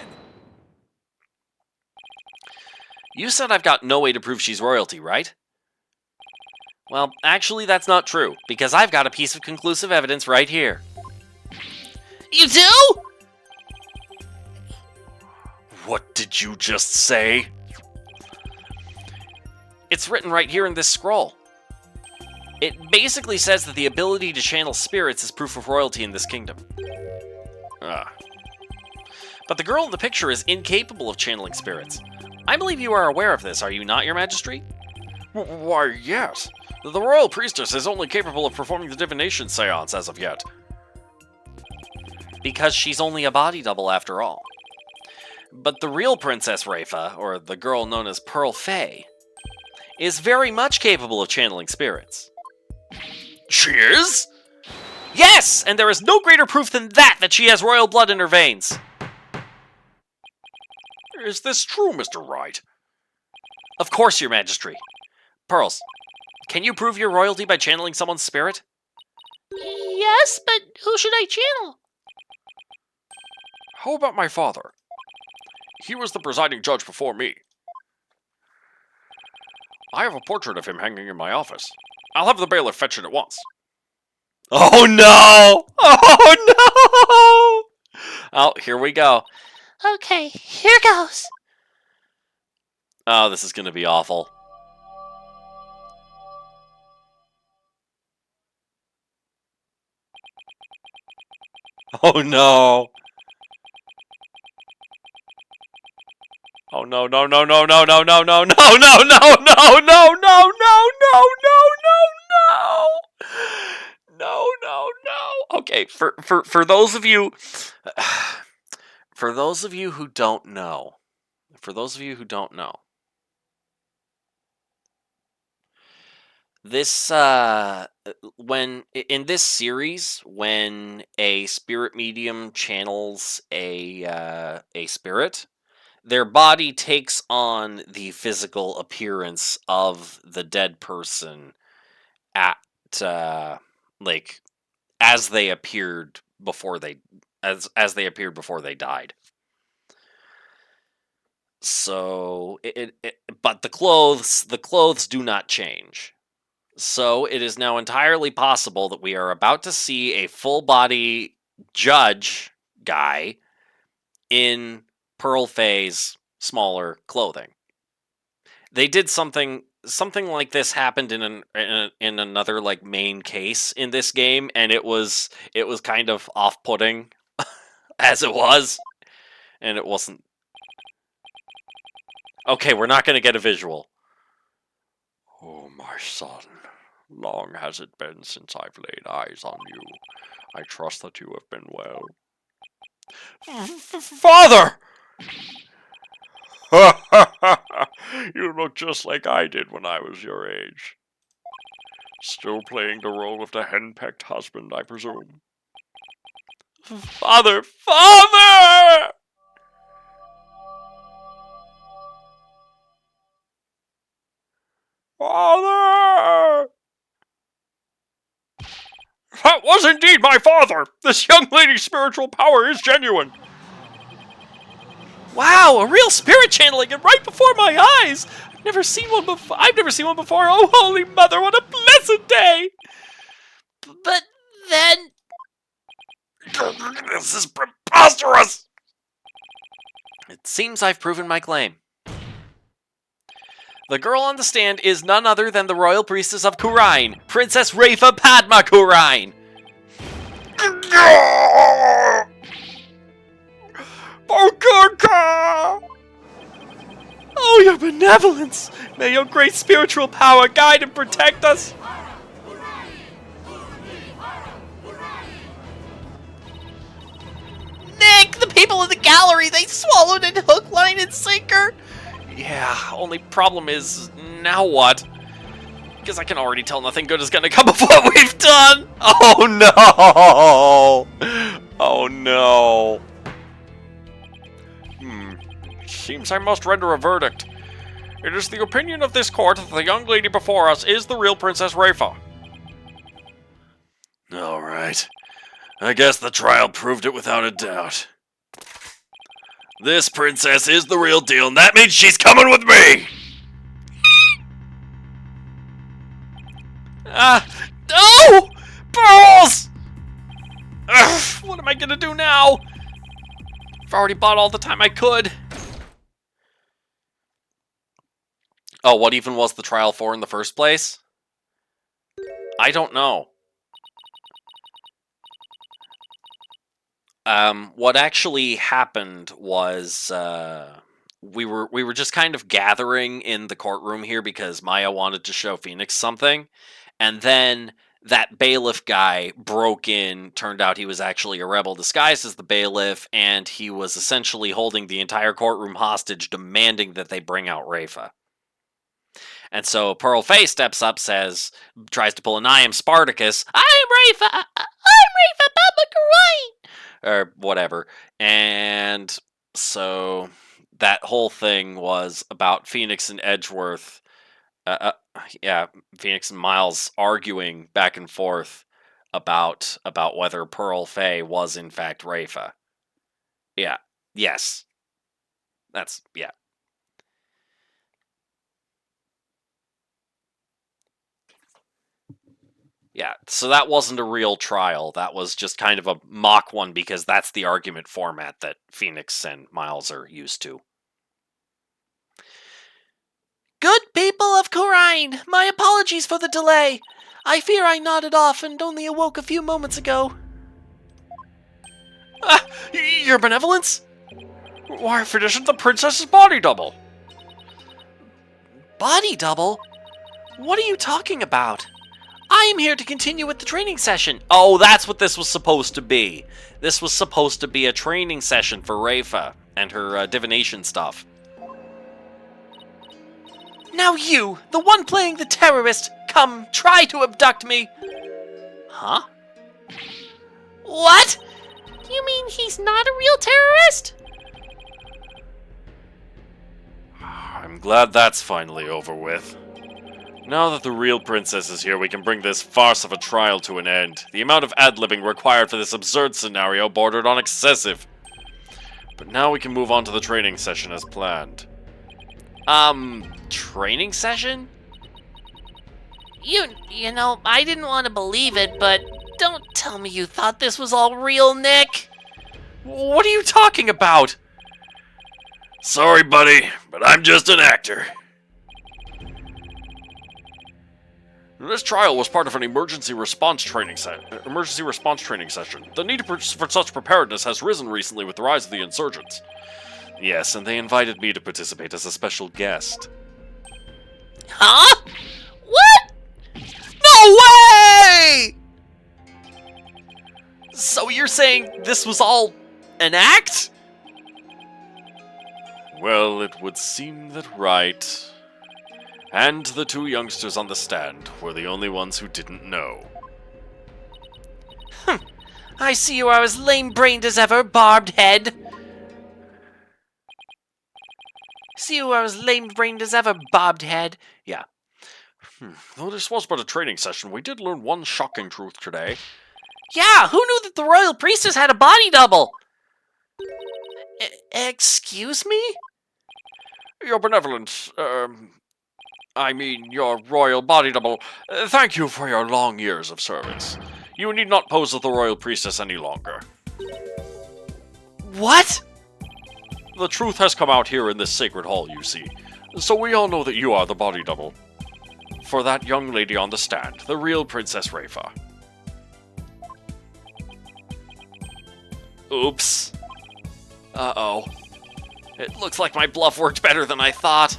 You said I've got no way to prove she's royalty, right? Well, actually that's not true, because I've got a piece of conclusive evidence right here. You do? What did you just say? It's written right here in this scroll. It basically says that the ability to channel spirits is proof of royalty in this kingdom. Ah, But the girl in the picture is incapable of channeling spirits. I believe you are aware of this, are you not, Your Majesty? why, yes. The royal priestess is only capable of performing the divination seance as of yet. Because she's only a body double after all. But the real Princess Rafa, or the girl known as Pearl Faye, is very much capable of channeling spirits. She is? Yes! And there is no greater proof than that she has royal blood in her veins. Is this true, Mr. Wright? Of course, Your Majesty. Pearls, can you prove your royalty by channeling someone's spirit? Yes, but who should I channel? How about my father? He was the presiding judge before me. I have a portrait of him hanging in my office. I'll have the bailiff fetch it at once. Oh no! Oh no! Oh, here we go. Okay, here goes. Oh, this is gonna be awful. Oh no! Oh no no no no no no no no no no no no no no no no no no! No no no! Okay, for those of you who don't know, this when in this series, when a spirit medium channels a spirit, their body takes on the physical appearance of the dead person at like as they appeared before they before they died. So but the clothes do not change. So it is now entirely possible that we are about to see a full body judge guy in Pearl Faye's smaller clothing. They did something like this happened in another like main case in this game, and it was kind of off-putting as it was, and it wasn't. Okay, we're not going to get a visual. Oh, my son. Long has it been since I've laid eyes on you. I trust that you have been well. Father! You look just like I did when I was your age. Still playing the role of the henpecked husband, I presume. Father! Father! Father! That was indeed my father! This young lady's spiritual power is genuine! Wow, a real spirit channeling it right before my eyes! I've never seen one before. Oh, Holy Mother, what a blessed day! But then... This is preposterous! It seems I've proven my claim. The girl on the stand is none other than the royal priestess of Kurain, Princess Rafa Padma Kurain. Oh, your benevolence! May your great spiritual power guide and protect us! Nick, the people in the gallery, they swallowed it hook, line, and sinker! Yeah, only problem is, now what? Because I can already tell nothing good is gonna come of what we've done! Oh no! Oh no! Seems I must render a verdict. It is the opinion of this court that the young lady before us is the real Princess Rafa. Alright. I guess the trial proved it without a doubt. This princess is the real deal, and that means she's coming with me! No! Pearls! Ugh, what am I gonna do now? I've already bought all the time I could. Oh, what even was the trial for in the first place? I don't know. What actually happened was we were just kind of gathering in the courtroom here because Maya wanted to show Phoenix something, and then that bailiff guy broke in. Turned out he was actually a rebel disguised as the bailiff, and he was essentially holding the entire courtroom hostage, demanding that they bring out Rafa. And so Pearl Fay steps up, tries to pull an I am Spartacus. I'm Rafa! I'm Rafa Babakarai! Or whatever. And so that whole thing was about Phoenix and Edgeworth. Phoenix and Miles arguing back and forth about whether Pearl Fay was in fact Rafa. Yeah. Yes. That's, yeah. Yeah, so that wasn't a real trial. That was just kind of a mock one because that's the argument format that Phoenix and Miles are used to. Good people of Corrine, my apologies for the delay. I fear I nodded off and only awoke a few moments ago. Your benevolence? Why, finish the princess's body double. Body double? What are you talking about? I am here to continue with the training session. Oh, that's what this was supposed to be. This was supposed to be a training session for Rafa and her divination stuff. Now you, the one playing the terrorist, come try to abduct me. Huh? What? You mean he's not a real terrorist? I'm glad that's finally over with. Now that the real princess is here, we can bring this farce of a trial to an end. The amount of ad-libbing required for this absurd scenario bordered on excessive. But now we can move on to the training session as planned. Training session? You know, I didn't want to believe it, but don't tell me you thought this was all real, Nick. What are you talking about? Sorry, buddy, but I'm just an actor. This trial was part of an emergency response training session. The need for such preparedness has risen recently with the rise of the insurgents. Yes, and they invited me to participate as a special guest. Huh? What? No way! So you're saying this was all an act? Well, it would seem that right. And the two youngsters on the stand were the only ones who didn't know. I see you are as lame-brained as ever, barbed head. Yeah. Though this was but a training session, we did learn one shocking truth today. Yeah, who knew that the royal priestess had a body double? Excuse me? Your benevolence, your royal body double, thank you for your long years of service. You need not pose as the royal priestess any longer. What? The truth has come out here in this sacred hall, you see. So we all know that you are the body double. For that young lady on the stand, the real Princess Rafa. Oops. Uh-oh. It looks like my bluff worked better than I thought.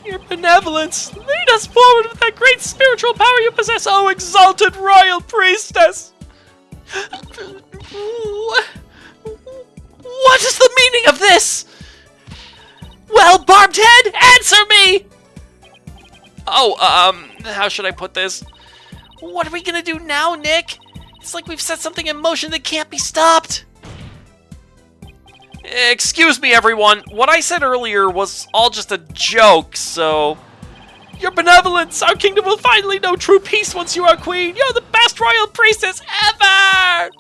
Your benevolence, lead us forward with that great spiritual power you possess, oh exalted royal priestess! What is the meaning of this? Well, barbed head, answer me! Oh, how should I put this? What are we gonna do now, Nick? It's like we've set something in motion that can't be stopped. Excuse me, everyone. What I said earlier was all just a joke, so... Your benevolence, our kingdom will finally know true peace once you are queen. You're the best royal priestess ever!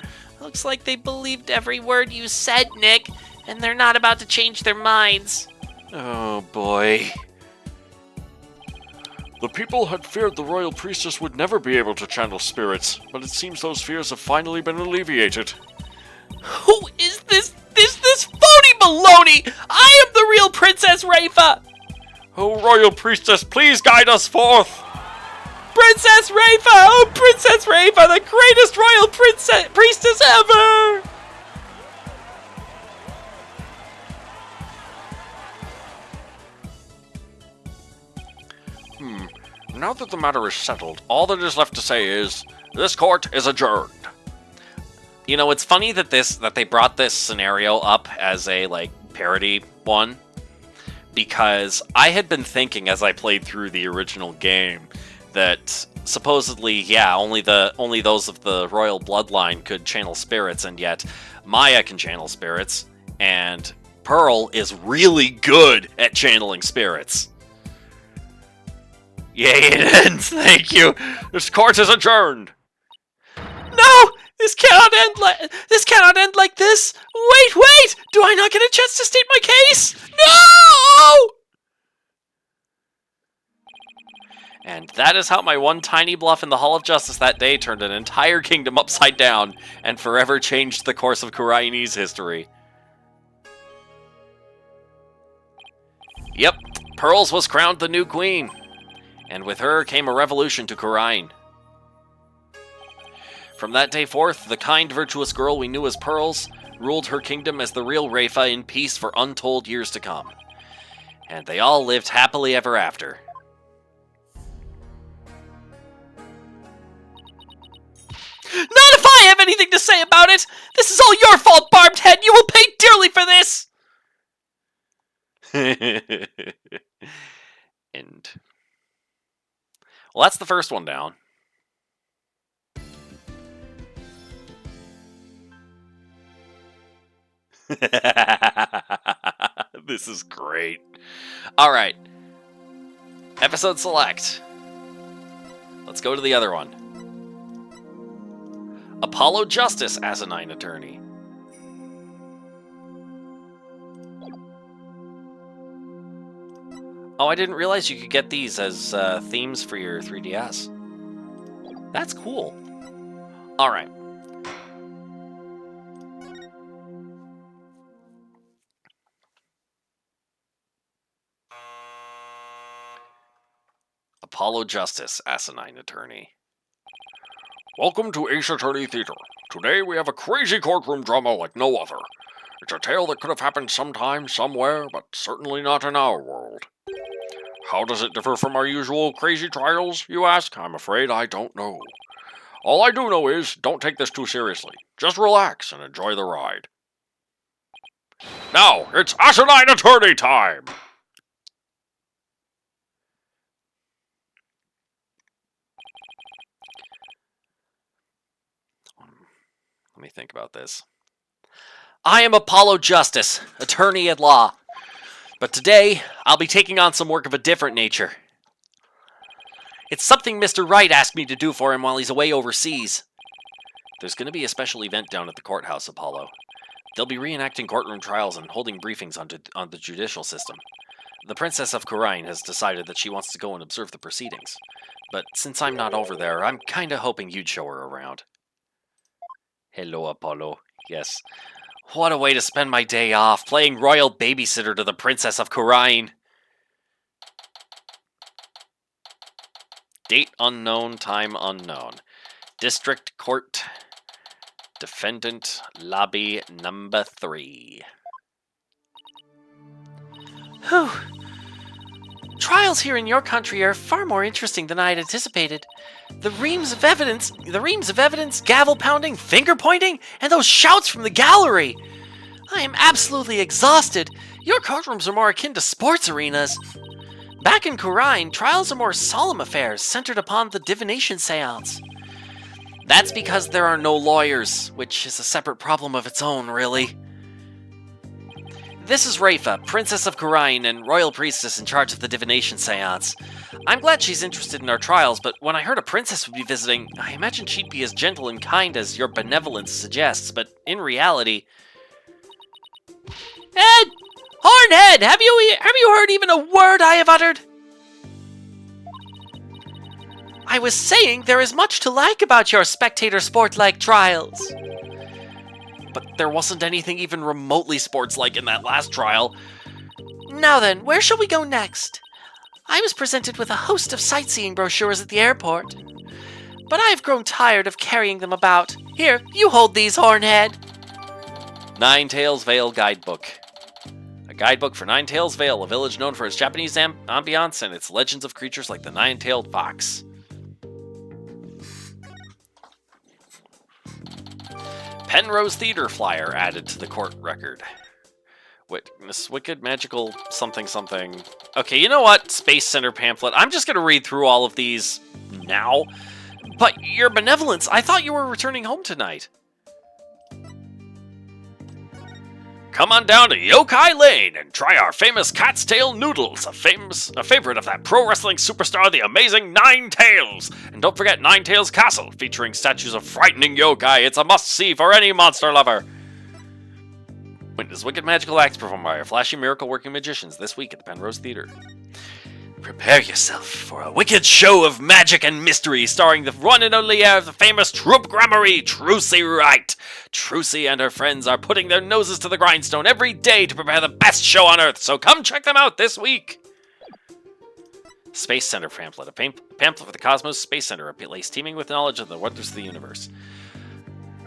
Looks like they believed every word you said, Nick, and they're not about to change their minds. Oh, boy. The people had feared the royal priestess would never be able to channel spirits, but it seems those fears have finally been alleviated. Who is this phony baloney? I am the real Princess Rafa! Oh, Royal Priestess, please guide us forth! Princess Rafa! Oh, Princess Rafa, the greatest royal priestess ever! Now that the matter is settled, all that is left to say is, this court is adjourned. You know, it's funny that they brought this scenario up as a, like, parody one, because I had been thinking as I played through the original game that supposedly, yeah, only those of the royal bloodline could channel spirits, and yet Maya can channel spirits, and Pearl is really good at channeling spirits. Yay, it ends. Thank you. This court is adjourned. No, this cannot end like this. Wait. Do I not get a chance to state my case? No! And that is how my one tiny bluff in the Hall of Justice that day turned an entire kingdom upside down and forever changed the course of Kurai's history. Yep, Pearls was crowned the new queen. And with her came a revolution to Kurain. From that day forth, the kind, virtuous girl we knew as Pearls ruled her kingdom as the real Rafa in peace for untold years to come. And they all lived happily ever after. Not if I have anything to say about it! This is all your fault, Barbed Head! You will pay dearly for this! End. Well, that's the first one down. This is great. Alright. Episode select. Let's go to the other one. Apollo Justice, Asinine Attorney. Oh, I didn't realize you could get these as themes for your 3DS. That's cool. Alright. Apollo Justice, Asinine Attorney. Welcome to Ace Attorney Theater. Today we have a crazy courtroom drama like no other. It's a tale that could have happened sometime, somewhere, but certainly not in our world. How does it differ from our usual crazy trials, you ask? I'm afraid I don't know. All I do know is, don't take this too seriously. Just relax and enjoy the ride. Now, it's Asinine Attorney time! Let me think about this. I am Apollo Justice, attorney at law. But today, I'll be taking on some work of a different nature. It's something Mr. Wright asked me to do for him while he's away overseas. There's going to be a special event down at the courthouse, Apollo. They'll be reenacting courtroom trials and holding briefings on the judicial system. The Princess of Kurain has decided that she wants to go and observe the proceedings. But since I'm not over there, I'm kinda hoping you'd show her around. Hello, Apollo. Yes. What a way to spend my day off, playing royal babysitter to the Princess of Kurain. Date unknown, time unknown. District Court, Defendant, Lobby number 3. Whew. Trials here in your country are far more interesting than I had anticipated. The reams of evidence, gavel pounding, finger pointing, and those shouts from the gallery. I am absolutely exhausted. Your courtrooms are more akin to sports arenas. Back in Kurain, trials are more solemn affairs centered upon the divination seance. That's because there are no lawyers, which is a separate problem of its own, really. This is Rafa, Princess of Kurain and Royal Priestess in charge of the divination seance. I'm glad she's interested in our trials, but when I heard a princess would be visiting, I imagined she'd be as gentle and kind as your benevolence suggests, but in reality... Ed! Hornhead! Have you heard even a word I have uttered? I was saying there is much to like about your spectator sport-like trials. But there wasn't anything even remotely sports-like in that last trial. Now then, where shall we go next? I was presented with a host of sightseeing brochures at the airport, but I have grown tired of carrying them about. Here, you hold these, Hornhead. Nine Tails Vale Guidebook. A guidebook for Nine Tails Vale, a village known for its Japanese ambiance and its legends of creatures like the nine-tailed fox. Penrose Theater flyer added to the court record. Witness wicked magical something something. Okay, you know what? Space Center pamphlet. I'm just going to read through all of these now. But your benevolence, I thought you were returning home tonight. Come on down to Yokai Lane and try our famous Cat's Tail Noodles, a favorite of that pro wrestling superstar, the amazing Nine Tails. And don't forget Nine Tails Castle, featuring statues of frightening yokai. It's a must-see for any monster lover. Witness wicked magical acts performed by our flashy miracle-working magicians this week at the Penrose Theater. Prepare yourself for a wicked show of magic and mystery starring the one and only heir of the famous Troop Gramarye, Trucy Wright. Trucy and her friends are putting their noses to the grindstone every day to prepare the best show on Earth, so come check them out this week. Space Center pamphlet. A pamphlet for the Cosmos Space Center, a place teeming with knowledge of the wonders of the universe.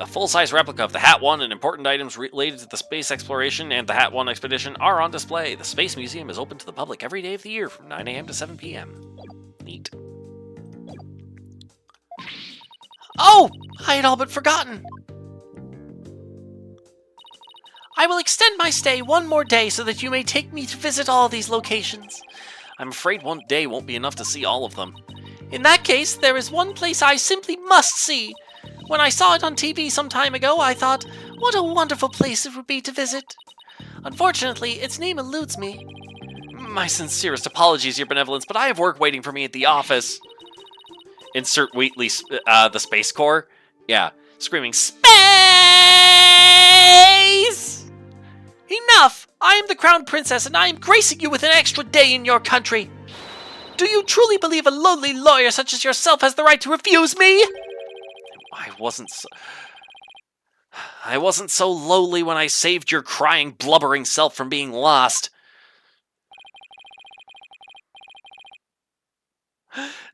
A full-size replica of the Hat 1 and important items related to the space exploration and the Hat 1 expedition are on display. The Space Museum is open to the public every day of the year from 9 a.m. to 7 p.m. Neat. Oh, I had all but forgotten. I will extend my stay one more day so that you may take me to visit all these locations. I'm afraid one day won't be enough to see all of them. In that case, there is one place I simply must see. When I saw it on TV some time ago, I thought, what a wonderful place it would be to visit. Unfortunately, its name eludes me. My sincerest apologies, Your Benevolence, but I have work waiting for me at the office. Insert Wheatley, the Space Corps. Yeah, screaming, space! Enough! I am the Crown Princess, and I am gracing you with an extra day in your country. Do you truly believe a lowly lawyer such as yourself has the right to refuse me? I wasn't so lowly when I saved your crying, blubbering self from being lost.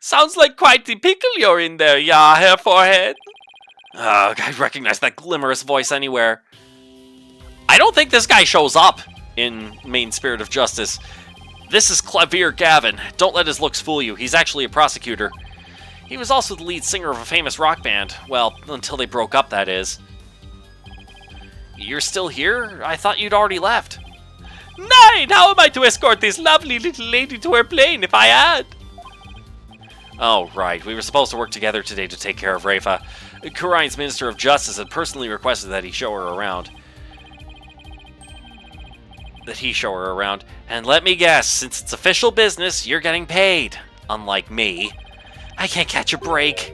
Sounds like quite the pickle you're in there, ya, Herr Forehead. Ugh, I recognize that glimmerous voice anywhere. I don't think this guy shows up in Main Spirit of Justice. This is Clavier Gavin. Don't let his looks fool you. He's actually a prosecutor. He was also the lead singer of a famous rock band. Well, until they broke up, that is. You're still here? I thought you'd already left. Nine! How am I to escort this lovely little lady to her plane if I had? Oh, right. We were supposed to work together today to take care of Rafa. Kurine's Minister of Justice had personally requested that he show her around. And let me guess, since it's official business, you're getting paid. Unlike me. I can't catch a break.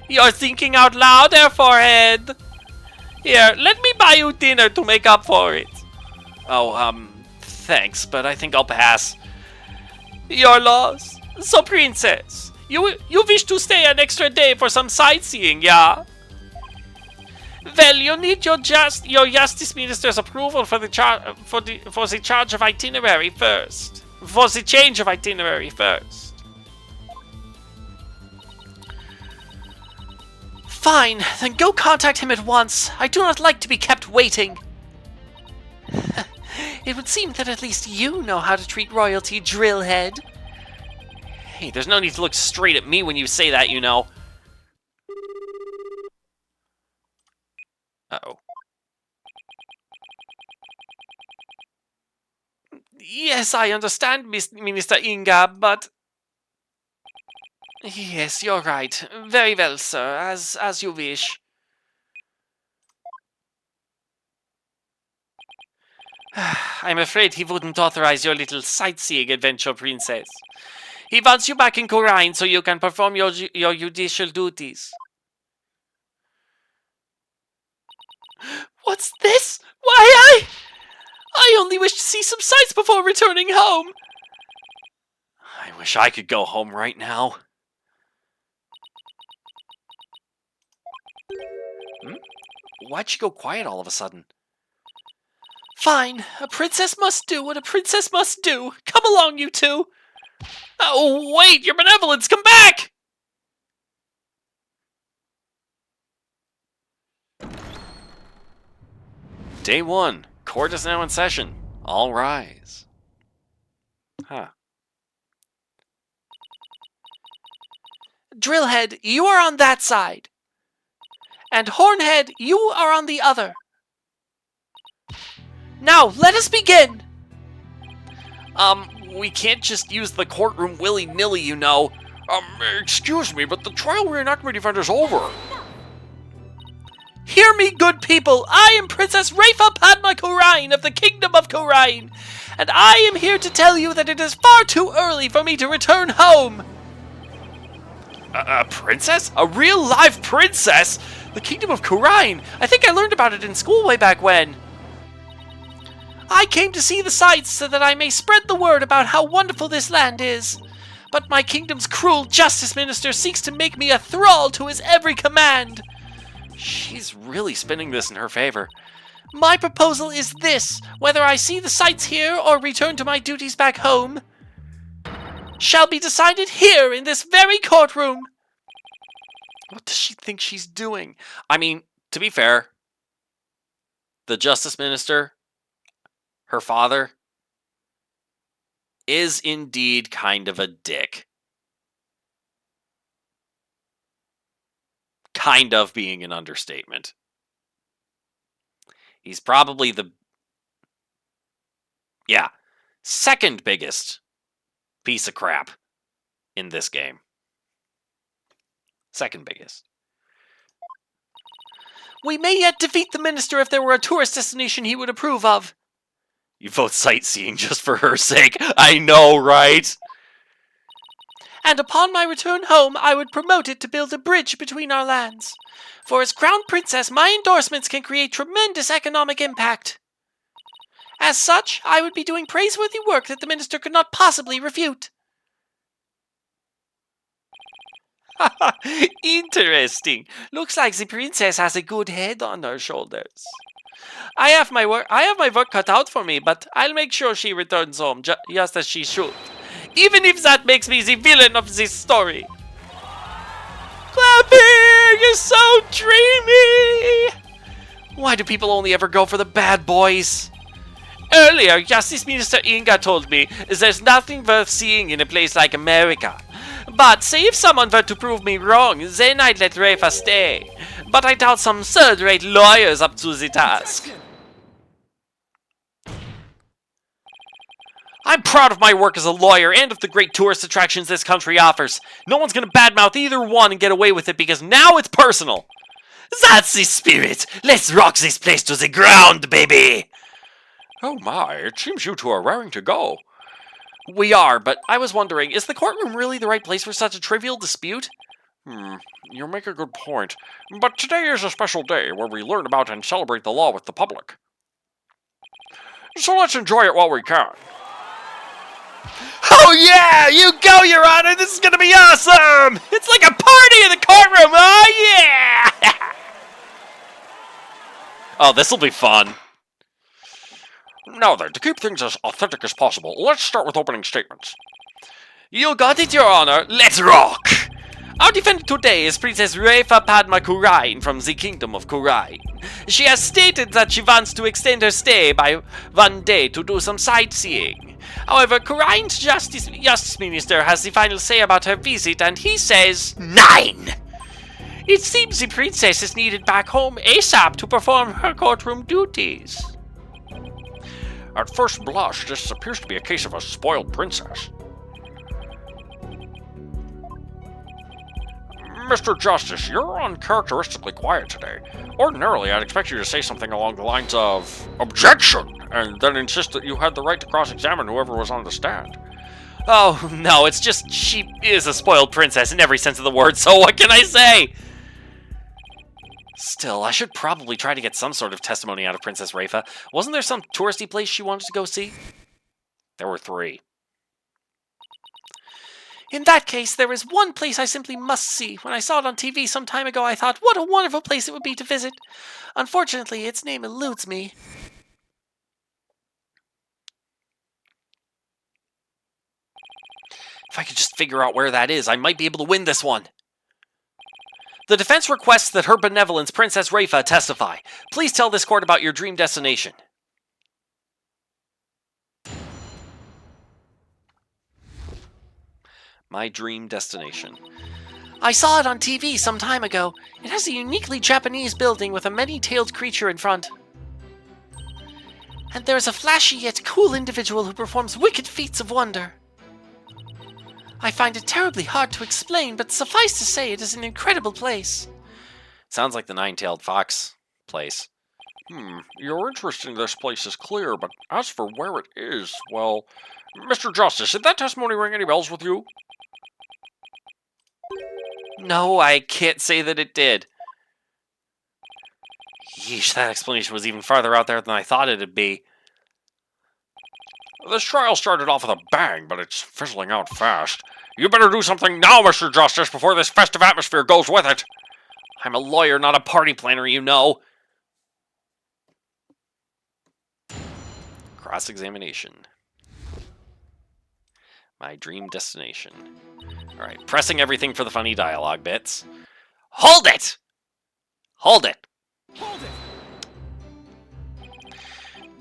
You're thinking out loud, Herr Forehead. Here, let me buy you dinner to make up for it. Oh, thanks, but I think I'll pass. Your loss. So, Princess, you wish to stay an extra day for some sightseeing, yeah? Well, you need your Justice Minister's approval for the charge of itinerary first. For the change of itinerary first. Fine, then go contact him at once. I do not like to be kept waiting. It would seem that at least you know how to treat royalty, drillhead. Hey, there's no need to look straight at me when you say that, you know. Uh-oh. Yes, I understand, Minister Inga, but... Yes, you're right. Very well, sir, as you wish. I'm afraid he wouldn't authorize your little sightseeing adventure, Princess. He wants you back in Kurine so you can perform your judicial duties. What's this? Why, I only wish to see some sights before returning home. I wish I could go home right now. Why'd she go quiet all of a sudden? Fine. A princess must do what a princess must do. Come along, you two. Oh, wait, your benevolence, come back! Day 1. Court is now in session. All rise. Huh. Drillhead, you are on that side. And Hornhead, you are on the other. Now, let us begin! We can't just use the courtroom willy-nilly, you know. Excuse me, but the trial reenactment event is over. Hear me, good people! I am Princess Rafa Padma Kurain of the Kingdom of Kurain, and I am here to tell you that it is far too early for me to return home! A princess? A real live princess? The Kingdom of Kurain? I think I learned about it in school way back when. I came to see the sights so that I may spread the word about how wonderful this land is. But my kingdom's cruel justice minister seeks to make me a thrall to his every command. She's really spinning this in her favor. My proposal is this: whether I see the sights here or return to my duties back home shall be decided here in this very courtroom. What does she think she's doing? I mean, to be fair, the justice minister, her father, is indeed kind of a dick. Kind of being an understatement. He's probably the, second biggest piece of crap in this game. Second biggest. We may yet defeat the minister if there were a tourist destination he would approve of. You vote sightseeing just for her sake. I know, right? And upon my return home, I would promote it to build a bridge between our lands. For as Crown Princess, my endorsements can create tremendous economic impact. As such, I would be doing praiseworthy work that the minister could not possibly refute. Interesting. Looks like the princess has a good head on her shoulders. I have my work cut out for me, but I'll make sure she returns home just as she should. Even if that makes me the villain of this story. Clapping is so dreamy! Why do people only ever go for the bad boys? Earlier, Justice Minister Inga told me there's nothing worth seeing in a place like America. But say if someone were to prove me wrong, then I'd let Rafa stay. But I doubt some third-rate lawyer's up to the task. I'm proud of my work as a lawyer and of the great tourist attractions this country offers. No one's gonna badmouth either one and get away with it because now it's personal. That's the spirit! Let's rock this place to the ground, baby! Oh my, it seems you two are raring to go. We are, but I was wondering, is the courtroom really the right place for such a trivial dispute? You make a good point. But today is a special day where we learn about and celebrate the law with the public. So let's enjoy it while we can. Oh yeah! You go, Your Honor! This is gonna be awesome! It's like a party in the courtroom! Oh yeah! Oh, this'll be fun. Now then, to keep things as authentic as possible, let's start with opening statements. You got it, Your Honor. Let's rock! Our defendant today is Princess Rafa Padma Kurain from the Kingdom of Kurain. She has stated that she wants to extend her stay by 1 day to do some sightseeing. However, Kurain's Justice Minister has the final say about her visit, and he says 9! It seems the princess is needed back home ASAP to perform her courtroom duties. At first blush, this appears to be a case of a spoiled princess. Mr. Justice, you're uncharacteristically quiet today. Ordinarily, I'd expect you to say something along the lines of objection, and then insist that you had the right to cross-examine whoever was on the stand. Oh, no, it's just she is a spoiled princess in every sense of the word, so what can I say? Still, I should probably try to get some sort of testimony out of Princess Rafa. Wasn't there some touristy place she wanted to go see? There were 3. In that case, there is one place I simply must see. When I saw it on TV some time ago, I thought, what a wonderful place it would be to visit. Unfortunately, its name eludes me. If I could just figure out where that is, I might be able to win this one. The defense requests that Her Benevolence, Princess Rafa, testify. Please tell this court about your dream destination. My dream destination. I saw it on TV some time ago. It has a uniquely Japanese building with a many-tailed creature in front. And there is a flashy yet cool individual who performs wicked feats of wonder. I find it terribly hard to explain, but suffice to say it is an incredible place. Sounds like the nine-tailed fox place. Your interest in this place is clear, but as for where it is, well... Mr. Justice, did that testimony ring any bells with you? No, I can't say that it did. Yeesh, that explanation was even farther out there than I thought it'd be. This trial started off with a bang, but it's fizzling out fast. You better do something now, Mr. Justice, before this festive atmosphere goes with it. I'm a lawyer, not a party planner, you know. Cross-examination. My dream destination. Alright, pressing everything for the funny dialogue bits. Hold it! Hold it! Hold it!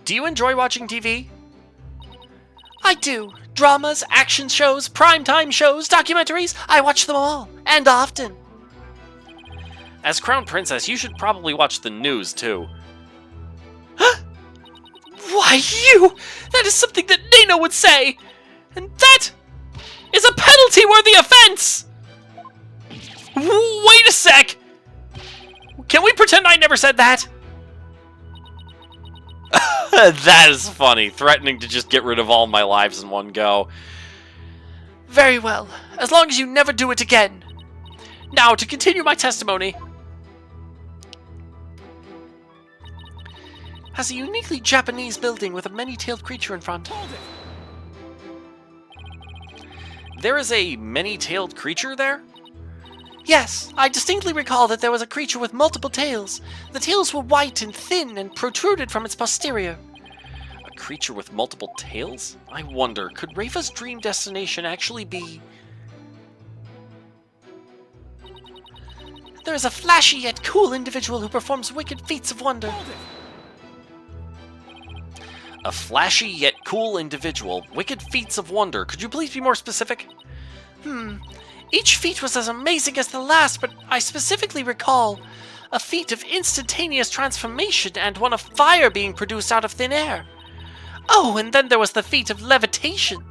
Do you enjoy watching TV? I do. Dramas, action shows, primetime shows, documentaries. I watch them all, and often. As Crown Princess, you should probably watch the news, too. Why, you! That is something that Nino would say! And that is a penalty-worthy offense! Wait a sec! Can we pretend I never said that? That is funny, threatening to just get rid of all my lives in one go. Very well, as long as you never do it again. Now, to continue my testimony. Has a uniquely Japanese building with a many-tailed creature in front. Hold it! There is a many-tailed creature there? Yes, I distinctly recall that there was a creature with multiple tails. The tails were white and thin and protruded from its posterior. A creature with multiple tails? I wonder, could Rafa's dream destination actually be... There is a flashy yet cool individual who performs wicked feats of wonder. Hold it! A flashy yet cool individual, wicked feats of wonder. Could you please be more specific? Each feat was as amazing as the last, but I specifically recall a feat of instantaneous transformation and one of fire being produced out of thin air. Oh, and then there was the feat of levitation.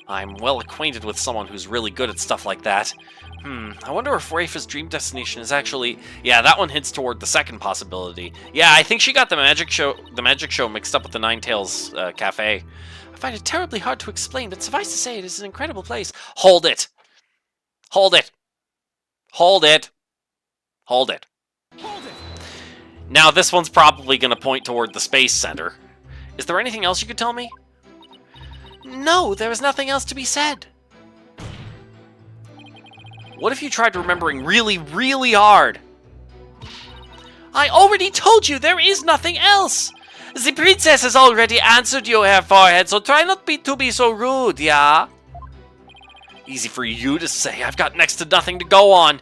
I'm well acquainted with someone who's really good at stuff like that. I wonder if Rafa's dream destination is actually... Yeah, that one hints toward the second possibility. Yeah, I think she got the magic show mixed up with the Nine Tails Cafe. I find it terribly hard to explain, but suffice to say it is an incredible place. Hold it! Hold it! Hold it! Hold it. Hold it! Now, this one's probably going to point toward the Space Center. Is there anything else you could tell me? No, there is nothing else to be said. What if you tried remembering really, really hard? I already told you there is nothing else. The princess has already answered you, Her Forehead, so try not to be so rude, yeah? Easy for you to say. I've got next to nothing to go on.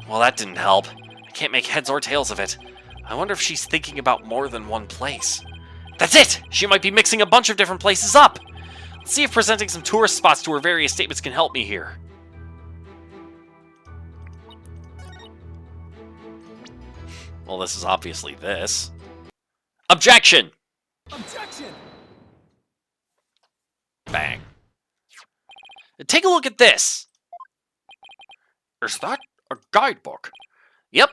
Well, that didn't help. I can't make heads or tails of it. I wonder if she's thinking about more than one place. That's it! She might be mixing a bunch of different places up. Let's see if presenting some tourist spots to her various statements can help me here. Well, this is obviously this. Objection! Objection! Bang. Take a look at this. Is that a guidebook? Yep,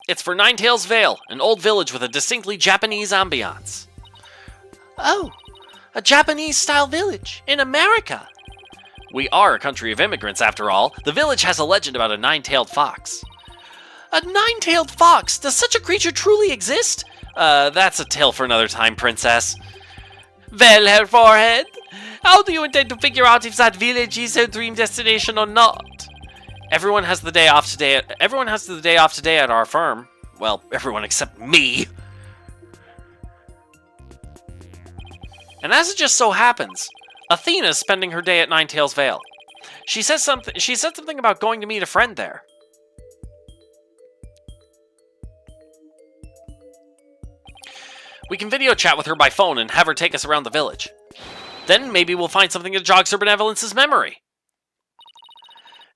it's for Nine Tails Vale, an old village with a distinctly Japanese ambiance. Oh, a Japanese-style village in America. We are a country of immigrants, after all. The village has a legend about a nine-tailed fox. A nine-tailed fox? Does such a creature truly exist? That's a tale for another time, Princess. Well, Her Forehead, how do you intend to figure out if that village is her dream destination or not? Everyone has the day off today. Everyone has the day off today at our firm. Well, everyone except me. And as it just so happens, Athena's spending her day at Ninetails Vale. She said something about going to meet a friend there. We can video chat with her by phone and have her take us around the village. Then maybe we'll find something that jogs her benevolence's memory.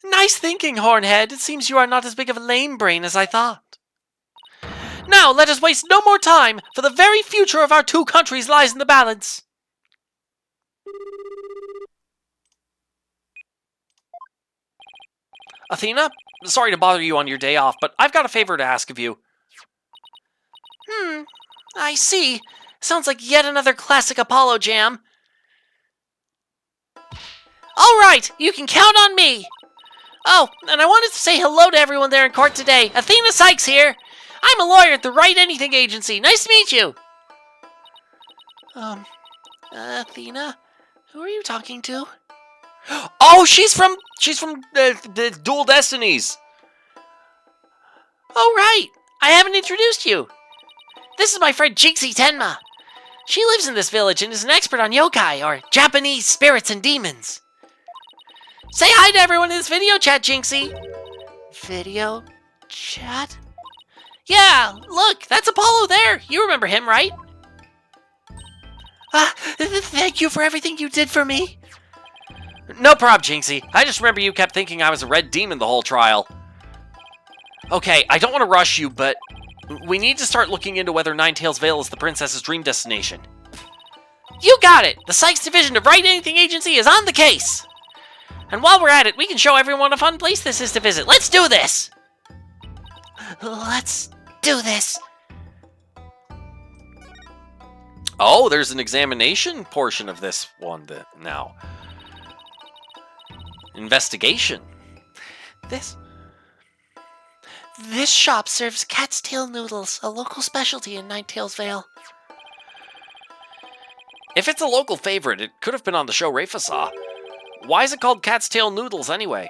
Nice thinking, Hornhead. It seems you are not as big of a lame brain as I thought. Now, let us waste no more time, for the very future of our two countries lies in the balance. Athena, sorry to bother you on your day off, but I've got a favor to ask of you. I see. Sounds like yet another classic Apollo jam. All right, you can count on me. Oh, and I wanted to say hello to everyone there in court today. Athena Sykes here. I'm a lawyer at the Right Anything Agency. Nice to meet you. Athena? Who are you talking to? Oh, she's from the Dual Destinies. Oh, right. I haven't introduced you. This is my friend Jinxie Tenma. She lives in this village and is an expert on yokai, or Japanese spirits and demons. Say hi to everyone in this video chat, Jinxie. Video chat? Yeah, look, that's Apollo there. You remember him, right? Thank you for everything you did for me. No prob, Jinxie. I just remember you kept thinking I was a red demon the whole trial. Okay, I don't want to rush you, but we need to start looking into whether Ninetails Vale is the princess's dream destination. You got it! The Sykes division of Right Anything Agency is on the case! And while we're at it, we can show everyone a fun place this is to visit. Let's do this! Let's do this. Oh, there's an examination portion of this one now. Investigation. This shop serves cat's tail noodles, a local specialty in Ninetails Vale. If it's a local favorite, it could have been on the show Rafa saw. Why is it called cat's tail noodles anyway?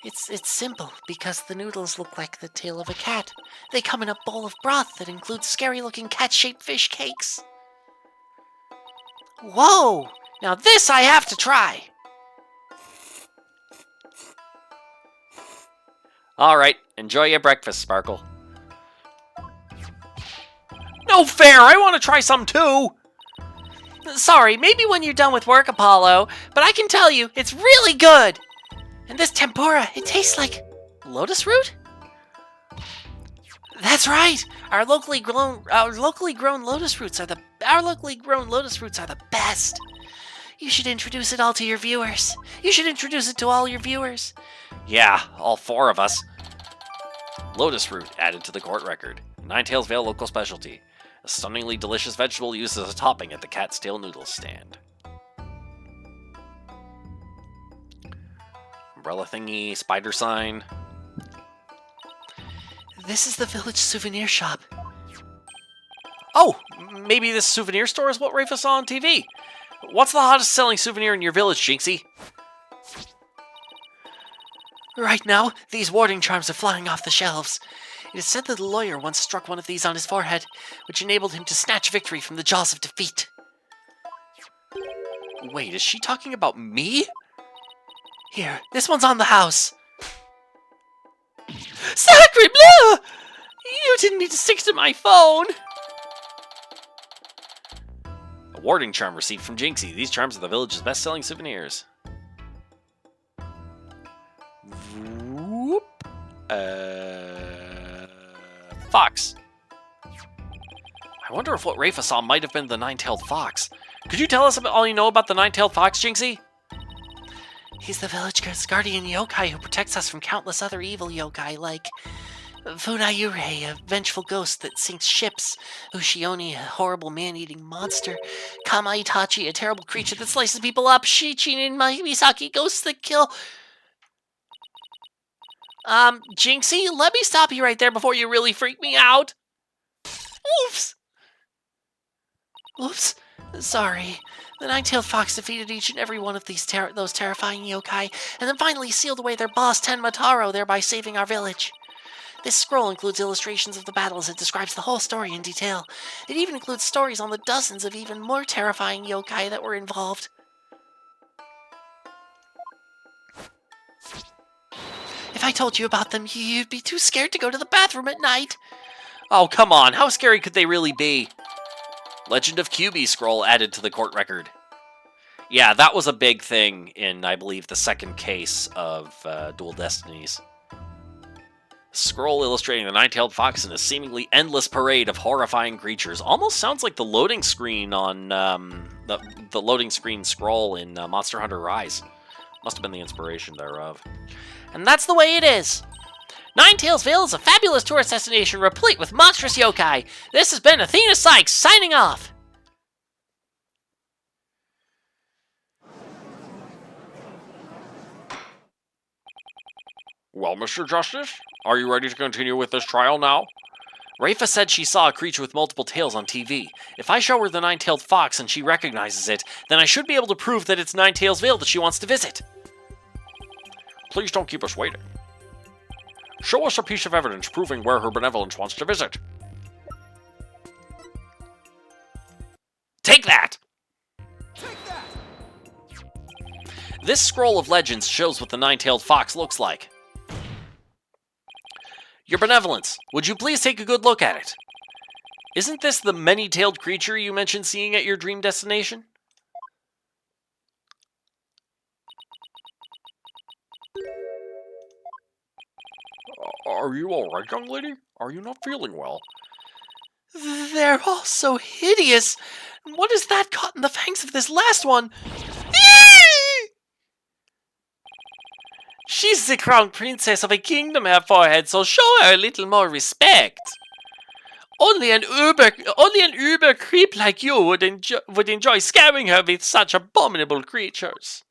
It's simple, because the noodles look like the tail of a cat. They come in a bowl of broth that includes scary-looking cat-shaped fish cakes. Whoa! Now this I have to try! Alright, enjoy your breakfast, Sparkle. No fair! I want to try some too! Sorry, maybe when you're done with work, Apollo, but I can tell you, it's really good! And this tempura, it tastes like lotus root? That's right! Our locally grown lotus roots are the best! You should introduce it all to your viewers. You should introduce it to all your viewers. Yeah, all four of us. Lotus root added to the court record. Ninetails Vale local specialty. A stunningly delicious vegetable used as a topping at the cat's tail noodles stand. Umbrella thingy, spider sign. This is the village souvenir shop. Oh, maybe this souvenir store is what Rafa saw on TV. What's the hottest selling souvenir in your village, Jinxie? Right now, these warding charms are flying off the shelves. It is said that the lawyer once struck one of these on his forehead, which enabled him to snatch victory from the jaws of defeat. Wait, is she talking about me? Here, this one's on the house. Sacre bleu! You didn't need to stick to my phone! A warding charm received from Jinxie. These charms are the village's best-selling souvenirs. Whoop. Fox. I wonder if what Rafa saw might have been the nine-tailed fox. Could you tell us about all you know about the nine-tailed fox, Jinxie? He's the village's guardian yokai who protects us from countless other evil yokai, like Funayure, a vengeful ghost that sinks ships, Ushioni, a horrible man-eating monster, Kama Itachi, a terrible creature that slices people up, Shichin and Misaki, ghosts that kill... Jinxie, let me stop you right there before you really freak me out. Oops. Oops. Sorry. The nine-tailed fox defeated each and every one of those terrifying yokai, and then finally sealed away their boss, Tenma Taro, thereby saving our village. This scroll includes illustrations of the battles. It describes the whole story in detail. It even includes stories on the dozens of even more terrifying yokai that were involved. If I told you about them, you'd be too scared to go to the bathroom at night. Oh, come on. How scary could they really be? Legend of QB scroll added to the court record. Yeah, that was a big thing in, I believe, the second case of Dual Destinies. Scroll illustrating the nine-tailed fox in a seemingly endless parade of horrifying creatures. Almost sounds like the loading screen on the loading screen scroll in Monster Hunter Rise. Must have been the inspiration thereof. And that's the way it is. Ninetales Vale is a fabulous tourist destination replete with monstrous yokai. This has been Athena Sykes signing off. Well, Mr. Justice, are you ready to continue with this trial now? Rafa said she saw a creature with multiple tails on TV. If I show her the nine-tailed fox and she recognizes it, then I should be able to prove that it's Ninetales Vale that she wants to visit. Please don't keep us waiting. Show us a piece of evidence proving where her benevolence wants to visit. Take that! Take that! This scroll of legends shows what the nine-tailed fox looks like. Your benevolence, would you please take a good look at it? Isn't this the many-tailed creature you mentioned seeing at your dream destination? Are you alright, young lady? Are you not feeling well? They're all so hideous. What is that caught in the fangs of this last one? She's the crown princess of a kingdom, her forehead, so show her a little more respect. Only an uber creep like you would enjoy scaring her with such abominable creatures.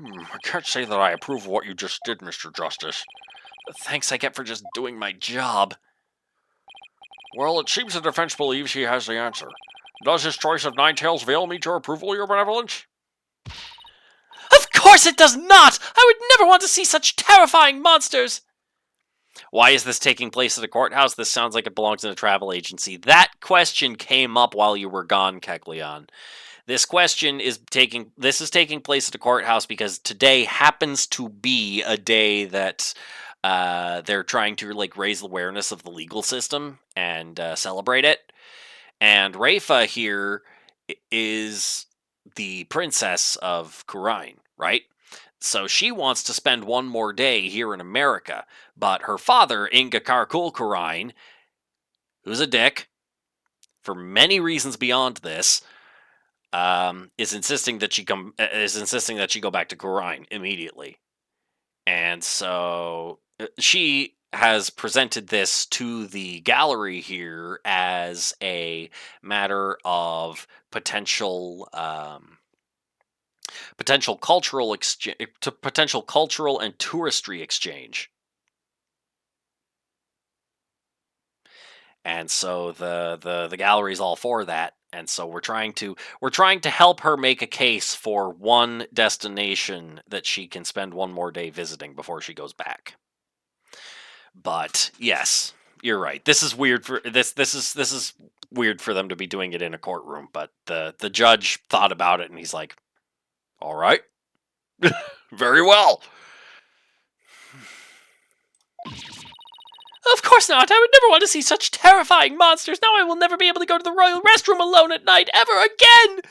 I can't say that I approve of what you just did, Mr. Justice. The thanks I get for just doing my job. Well, it seems the defense believes he has the answer. Does his choice of Ninetales Vale meet your approval, your benevolence? Of course it does not! I would never want to see such terrifying monsters! Why is this taking place at a courthouse? This sounds like it belongs in a travel agency. That question came up while you were gone, Kekleon. This is taking place at a courthouse because today happens to be a day that they're trying to raise awareness of the legal system and celebrate it. And Rafa here is the princess of Kurain, right? So she wants to spend one more day here in America, but her father, Ingakar Kurain, who's a dick, for many reasons beyond this, is insisting that she go back to Kurain immediately. And so she has presented this to the gallery here as a matter of potential cultural and touristry exchange. And so the gallery's all for that. And so we're trying to help her make a case for one destination that she can spend one more day visiting before she goes back. But yes, you're right. This is weird for this is weird for them to be doing it in a courtroom, but the judge thought about it and he's like, "All right. Very well." Of course not. I would never want to see such terrifying monsters. Now I will never be able to go to the royal restroom alone at night ever again.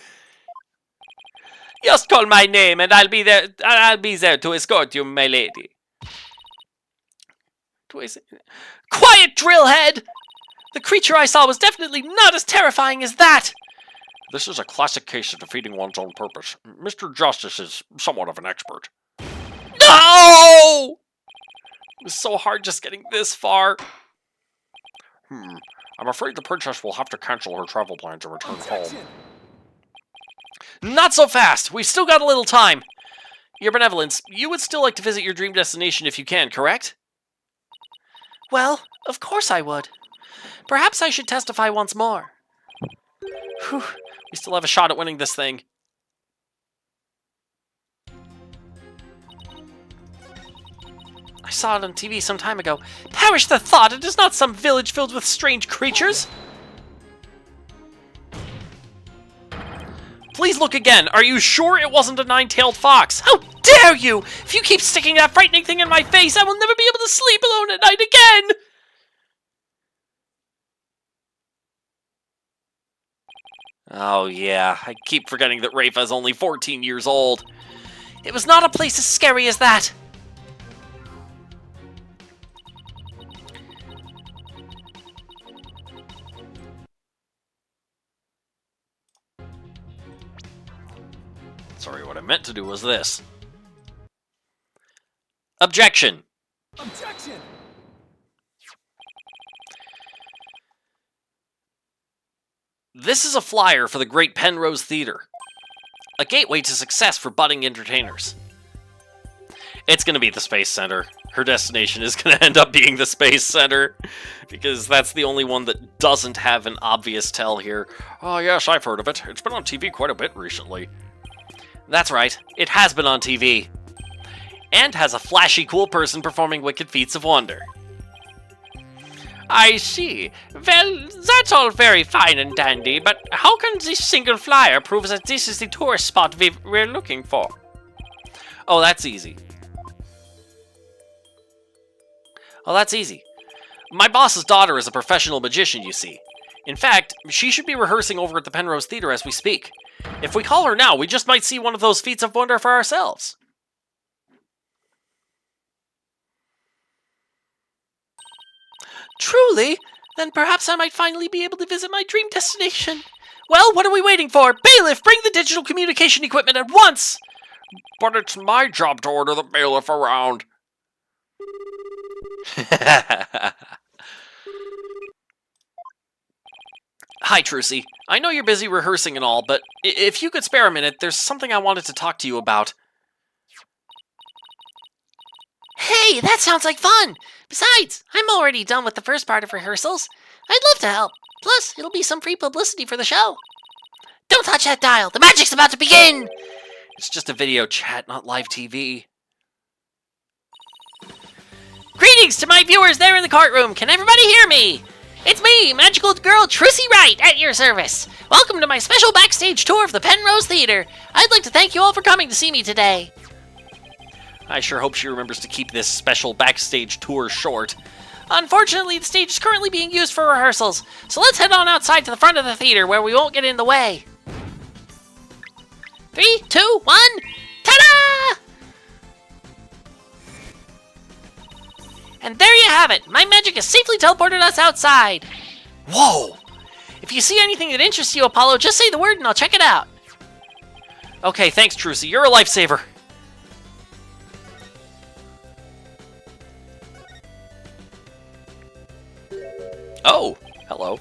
Just call my name and I'll be there to escort you, my lady. Quiet, drillhead! The creature I saw was definitely not as terrifying as that. This is a classic case of defeating one's own purpose. Mr. Justice is somewhat of an expert. No! It was so hard just getting this far. I'm afraid the princess will have to cancel her travel plans and return home. Not so fast! We've still got a little time. Your benevolence, you would still like to visit your dream destination if you can, correct? Well, of course I would. Perhaps I should testify once more. Whew. We still have a shot at winning this thing. I saw it on TV some time ago. Perish the thought, it is not some village filled with strange creatures. Please look again. Are you sure it wasn't a nine-tailed fox? How dare you! If you keep sticking that frightening thing in my face, I will never be able to sleep alone at night again! Oh yeah, I keep forgetting that Rafa's only 14 years old. It was not a place as scary as that. Sorry, what I meant to do was this. Objection! Objection! This is a flyer for the Great Penrose Theater. A gateway to success for budding entertainers. It's going to be the Space Center. Her destination is going to end up being the Space Center, because that's the only one that doesn't have an obvious tell here. Oh yes, I've heard of it. It's been on TV quite a bit recently. That's right, it has been on TV. And has a flashy cool person performing wicked feats of wonder. I see. Well, that's all very fine and dandy, but how can this single flyer prove that this is the tourist spot we're looking for? Oh, that's easy. My boss's daughter is a professional magician, you see. In fact, she should be rehearsing over at the Penrose Theater as we speak. If we call her now, we just might see one of those feats of wonder for ourselves. Truly? Then perhaps I might finally be able to visit my dream destination. Well, what are we waiting for? Bailiff, bring the digital communication equipment at once! But it's my job to order the bailiff around. Hi, Trucy. I know you're busy rehearsing and all, but if you could spare a minute, there's something I wanted to talk to you about. Hey, that sounds like fun! Besides, I'm already done with the first part of rehearsals. I'd love to help. Plus, it'll be some free publicity for the show. Don't touch that dial! The magic's about to begin! It's just a video chat, not live TV. Greetings to my viewers there in the courtroom! Can everybody hear me? It's me, magical girl Trucy Wright, at your service. Welcome to my special backstage tour of the Penrose Theater. I'd like to thank you all for coming to see me today. I sure hope she remembers to keep this special backstage tour short. Unfortunately, the stage is currently being used for rehearsals, so let's head on outside to the front of the theater where we won't get in the way. 3, 2, 1, ta-da! And there you have it! My magic has safely teleported us outside! Whoa! If you see anything that interests you, Apollo, just say the word and I'll check it out. Okay, thanks, Trucy. You're a lifesaver. Oh, hello.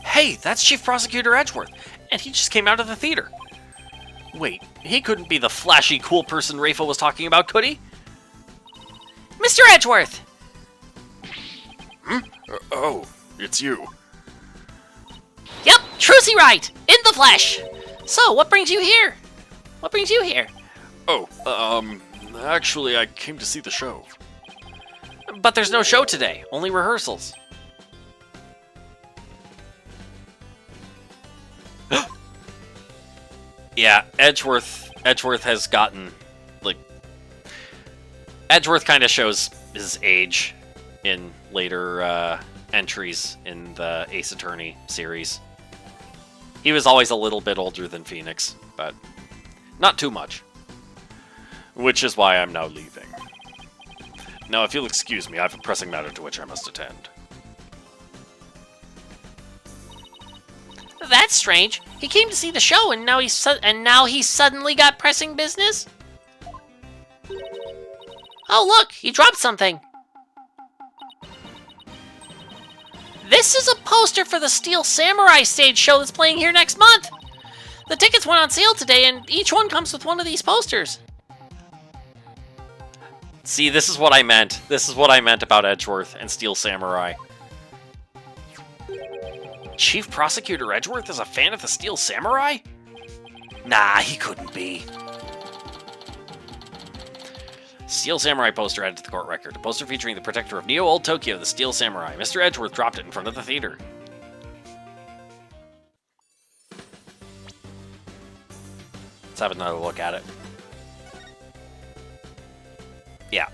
Hey, that's Chief Prosecutor Edgeworth, and he just came out of the theater. Wait, he couldn't be the flashy, cool person Rafa was talking about, could he? Mr. Edgeworth! Oh, it's you. Yep, Trucy Wright, in the flesh! So, what brings you here? What brings you here? Oh, actually, I came to see the show. But there's no show today, only rehearsals. Yeah, Edgeworth has gotten, like... Edgeworth kind of shows his age in later entries in the Ace Attorney series. He was always a little bit older than Phoenix, but not too much. Which is why I'm now leaving. Now, if you'll excuse me, I have a pressing matter to which I must attend. That's strange. He came to see the show, and now he suddenly got pressing business. Oh, look! He dropped something. This is a poster for the Steel Samurai stage show that's playing here next month. The tickets went on sale today, and each one comes with one of these posters. See, this is what I meant. This is what I meant about Edgeworth and Steel Samurai. Chief Prosecutor Edgeworth is a fan of the Steel Samurai? Nah, he couldn't be. Steel Samurai poster added to the court record. A poster featuring the protector of Neo Old Tokyo, the Steel Samurai. Mr. Edgeworth dropped it in front of the theater. Let's have another look at it. Yeah.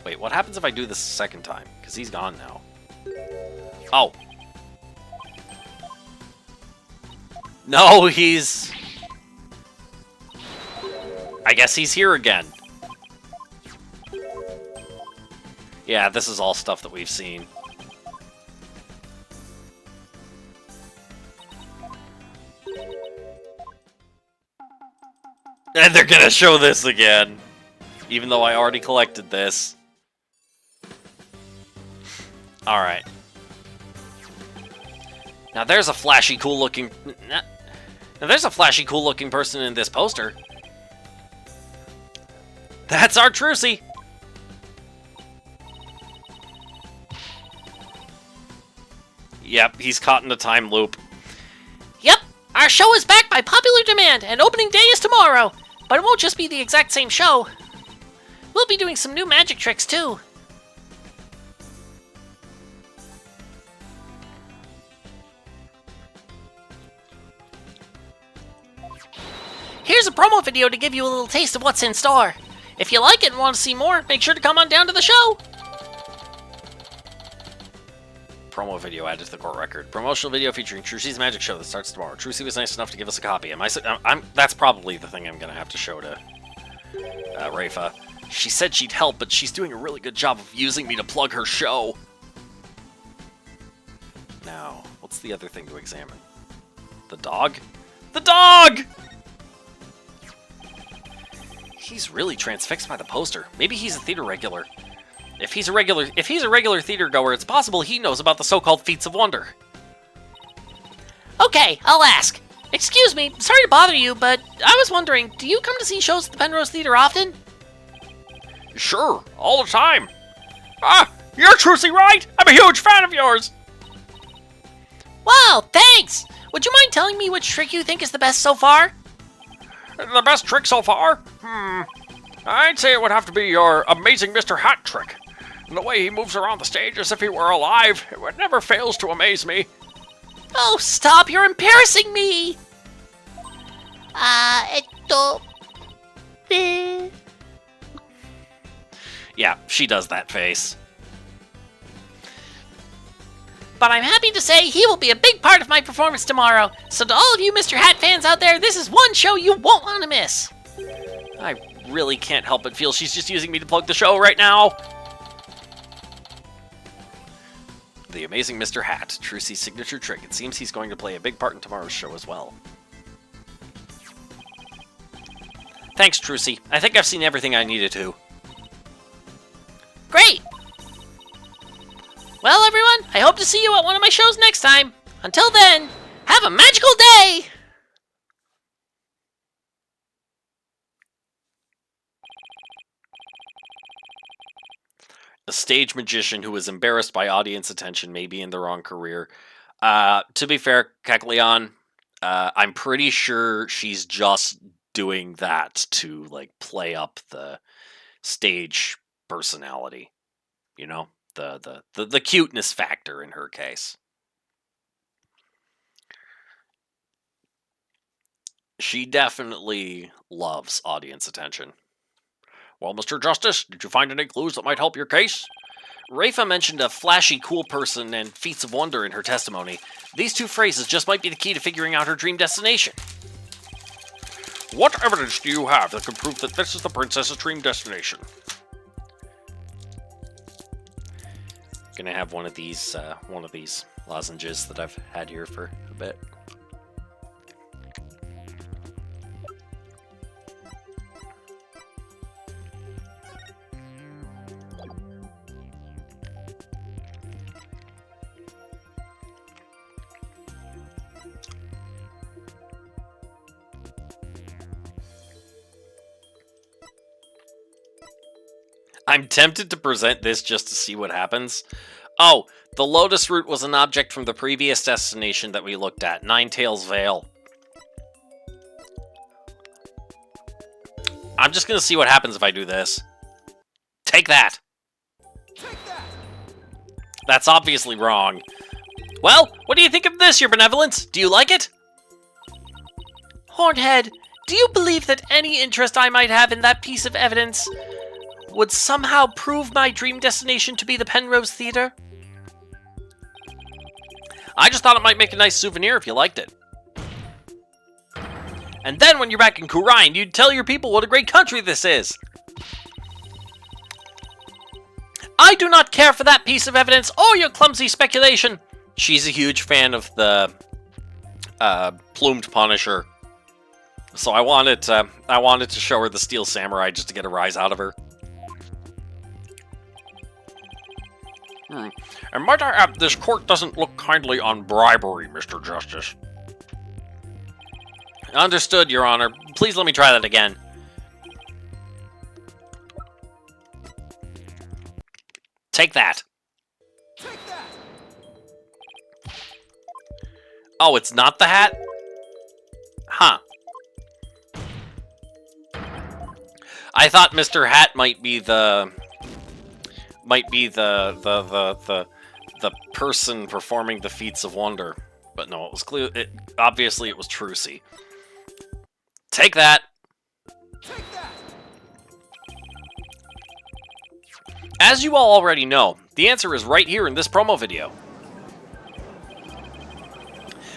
Wait, what happens if I do this a second time? Because he's gone now. Oh. No, he's... I guess he's here again. Yeah, this is all stuff that we've seen. And they're gonna show this again. Even though I already collected this. Alright. Now there's a flashy, cool-looking... Now there's a flashy, cool-looking person in this poster. That's our Trucy! Yep, he's caught in a time loop. Yep, our show is back by popular demand, and opening day is tomorrow. But it won't just be the exact same show. We'll be doing some new magic tricks, too. Here's a promo video to give you a little taste of what's in store. If you like it and want to see more, make sure to come on down to the show. Promo video added to the court record. Promotional video featuring Trucy's magic show that starts tomorrow. Trucy was nice enough to give us a copy. That's probably the thing I'm going to have to show to Rafa. She said she'd help, but she's doing a really good job of using me to plug her show. Now, what's the other thing to examine? The dog? The dog! He's really transfixed by the poster. Maybe he's a theater regular. If he's a regular theater goer, it's possible he knows about the so-called feats of wonder. Okay, I'll ask. Excuse me, sorry to bother you, but I was wondering, do you come to see shows at the Penrose Theater often? Sure, all the time. Ah, you're Trucy, right? I'm a huge fan of yours. Wow, thanks! Would you mind telling me which trick you think is the best so far? The best trick so far? I'd say it would have to be your amazing Mr. Hat trick. And the way he moves around the stage as if he were alive, it never fails to amaze me. Oh, stop! You're embarrassing me! Yeah, she does that face. But I'm happy to say he will be a big part of my performance tomorrow. So to all of you Mr. Hat fans out there, this is one show you won't want to miss. I really can't help but feel she's just using me to plug the show right now. The Amazing Mr. Hat, Trucy's signature trick. It seems he's going to play a big part in tomorrow's show as well. Thanks, Trucy. I think I've seen everything I needed to. Great! Well, everyone, I hope to see you at one of my shows next time. Until then, have a magical day! A stage magician who is embarrassed by audience attention may be in the wrong career. To be fair, Kekleon, I'm pretty sure she's just doing that to, like, play up the stage personality. You know? The cuteness factor in her case. She definitely loves audience attention. Well, Mr. Justice, did you find any clues that might help your case? Rafa mentioned a flashy, cool person and feats of wonder in her testimony. These two phrases just might be the key to figuring out her dream destination. What evidence do you have that can prove that this is the princess's dream destination? Gonna have one of these lozenges that I've had here for a bit. I'm tempted to present this just to see what happens. Oh, the Lotus Root was an object from the previous destination that we looked at, Ninetails Vale. I'm just gonna see what happens if I do this. Take that! Take that! That's obviously wrong. Well, what do you think of this, Your Benevolence? Do you like it? Hornhead, do you believe that any interest I might have in that piece of evidence would somehow prove my dream destination to be the Penrose Theater? I just thought it might make a nice souvenir if you liked it. And then when you're back in Kurine, you'd tell your people what a great country this is. I do not care for that piece of evidence or your clumsy speculation. She's a huge fan of the plumed Punisher. So I wanted to show her the Steel Samurai just to get a rise out of her. And might I add, this court doesn't look kindly on bribery, Mr. Justice. Understood, Your Honor. Please let me try that again. Take that. Take that! Oh, it's not the hat? Huh. I thought Mr. Hat might be the person performing the feats of wonder. But no, it was clear. Obviously it was Trucy. Take that. Take that! As you all already know, the answer is right here in this promo video.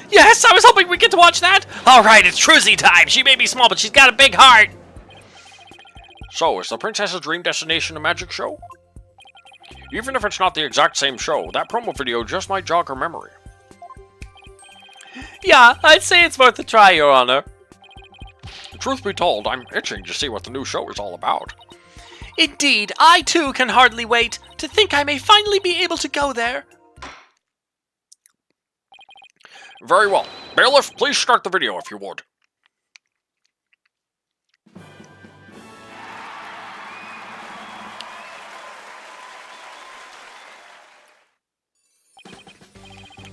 Yes, I was hoping we'd get to watch that. All right, it's Trucy time. She may be small, but she's got a big heart. So, is the Princess's Dream Destination a magic show? Even if it's not the exact same show, that promo video just might jog her memory. Yeah, I'd say it's worth a try, Your Honor. Truth be told, I'm itching to see what the new show is all about. Indeed, I too can hardly wait to think I may finally be able to go there. Very well. Bailiff, please start the video if you would.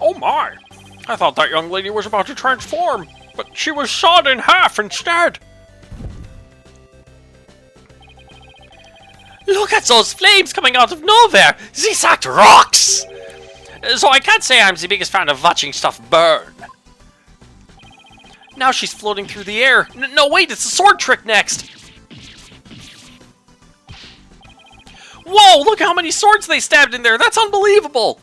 Oh my! I thought that young lady was about to transform, but she was sawed in half instead! Look at those flames coming out of nowhere! This act rocks! So I can't say I'm the biggest fan of watching stuff burn. Now she's floating through the air. No, wait, it's a sword trick next! Whoa, look how many swords they stabbed in there! That's unbelievable!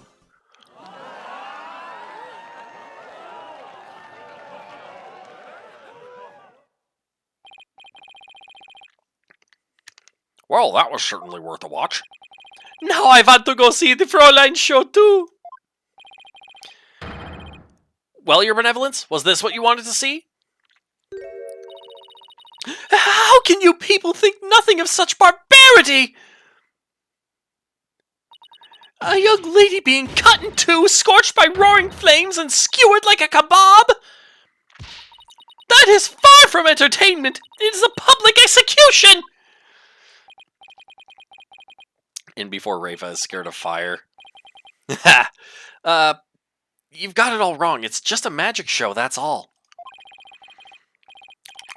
Well, that was certainly worth a watch. Now I want to go see the Fraulein show too! Well, Your Benevolence, was this what you wanted to see? How can you people think nothing of such barbarity? A young lady being cut in two, scorched by roaring flames, and skewered like a kebab? That is far from entertainment! It is a public execution! In before Rafa is scared of fire. You've got it all wrong. It's just a magic show, that's all.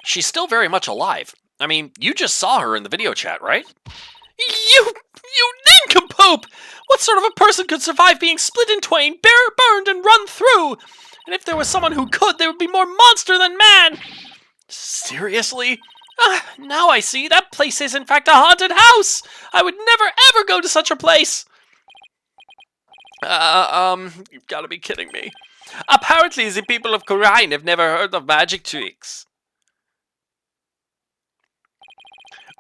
She's still very much alive. I mean, you just saw her in the video chat, right? You nincompoop! What sort of a person could survive being split in twain, burned, and run through? And if there was someone who could, there would be more monster than man! Seriously? Now I see. That place is in fact a haunted house! I would never ever go to such a place! You've got to be kidding me. Apparently the people of Kurine have never heard of magic tricks.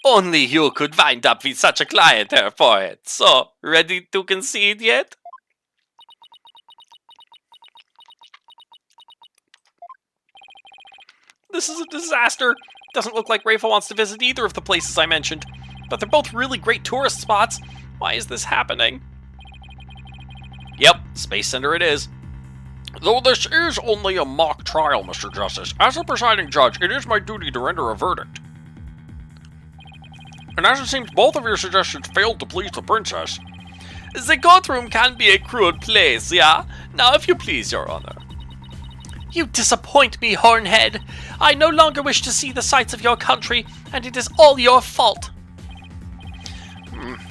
Only you could wind up with such a client here for it. So, ready to concede yet? This is a disaster. Doesn't look like Rafa wants to visit either of the places I mentioned. But they're both really great tourist spots. Why is this happening? Yep, Space Center it is. Though this is only a mock trial, Mr. Justice, as a presiding judge, it is my duty to render a verdict. And as it seems both of your suggestions failed to please the princess... The courtroom can be a cruel place, yeah? Now, if you please, Your Honor. You disappoint me, Hornhead. I no longer wish to see the sights of your country, and it is all your fault.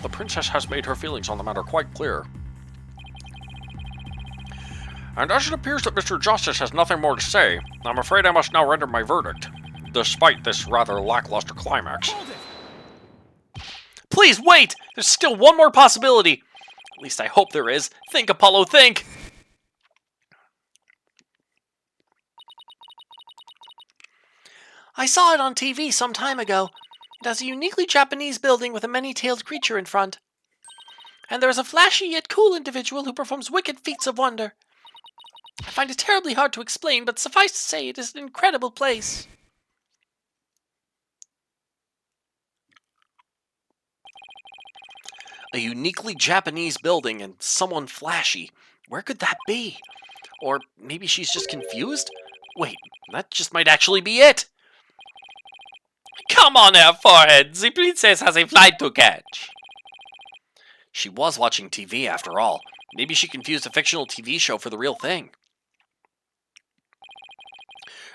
The princess has made her feelings on the matter quite clear. And as it appears that Mr. Justice has nothing more to say, I'm afraid I must now render my verdict, despite this rather lackluster climax. Hold it! Please wait! There's still one more possibility. At least I hope there is. Think, Apollo, think! I saw it on TV some time ago. It has a uniquely Japanese building with a many-tailed creature in front. And there is a flashy yet cool individual who performs wicked feats of wonder. I find it terribly hard to explain, but suffice to say it is an incredible place. A uniquely Japanese building and someone flashy. Where could that be? Or maybe she's just confused? Wait, that just might actually be it. Come on, our forehead. The princess has a flight to catch. She was watching TV after all. Maybe she confused a fictional TV show for the real thing.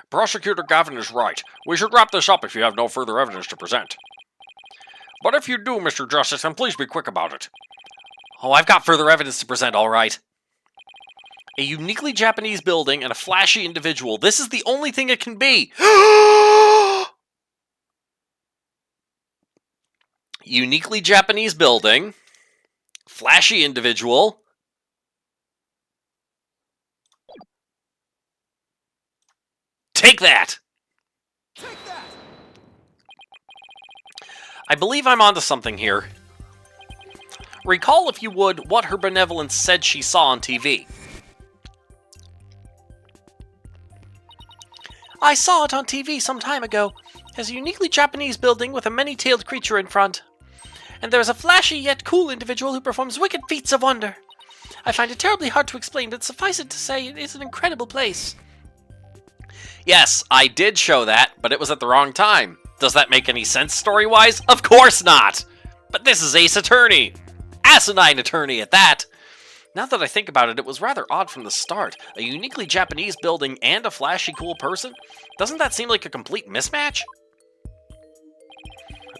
Prosecutor Gavin is right. We should wrap this up if you have no further evidence to present. But if you do, Mr. Justice, then please be quick about it. Oh, I've got further evidence to present, all right. A uniquely Japanese building and a flashy individual. This is the only thing it can be. Uniquely Japanese building. Flashy individual. Take that! Take that! I believe I'm onto something here. Recall, if you would, what her benevolence said she saw on TV. I saw it on TV some time ago. It has a uniquely Japanese building with a many-tailed creature in front. And there's a flashy yet cool individual who performs wicked feats of wonder. I find it terribly hard to explain, but suffice it to say it is an incredible place. Yes, I did show that, but it was at the wrong time. Does that make any sense story-wise? Of course not! But this is Ace Attorney. Asinine Attorney at that. Now that I think about it, it was rather odd from the start. A uniquely Japanese building and a flashy cool person? Doesn't that seem like a complete mismatch?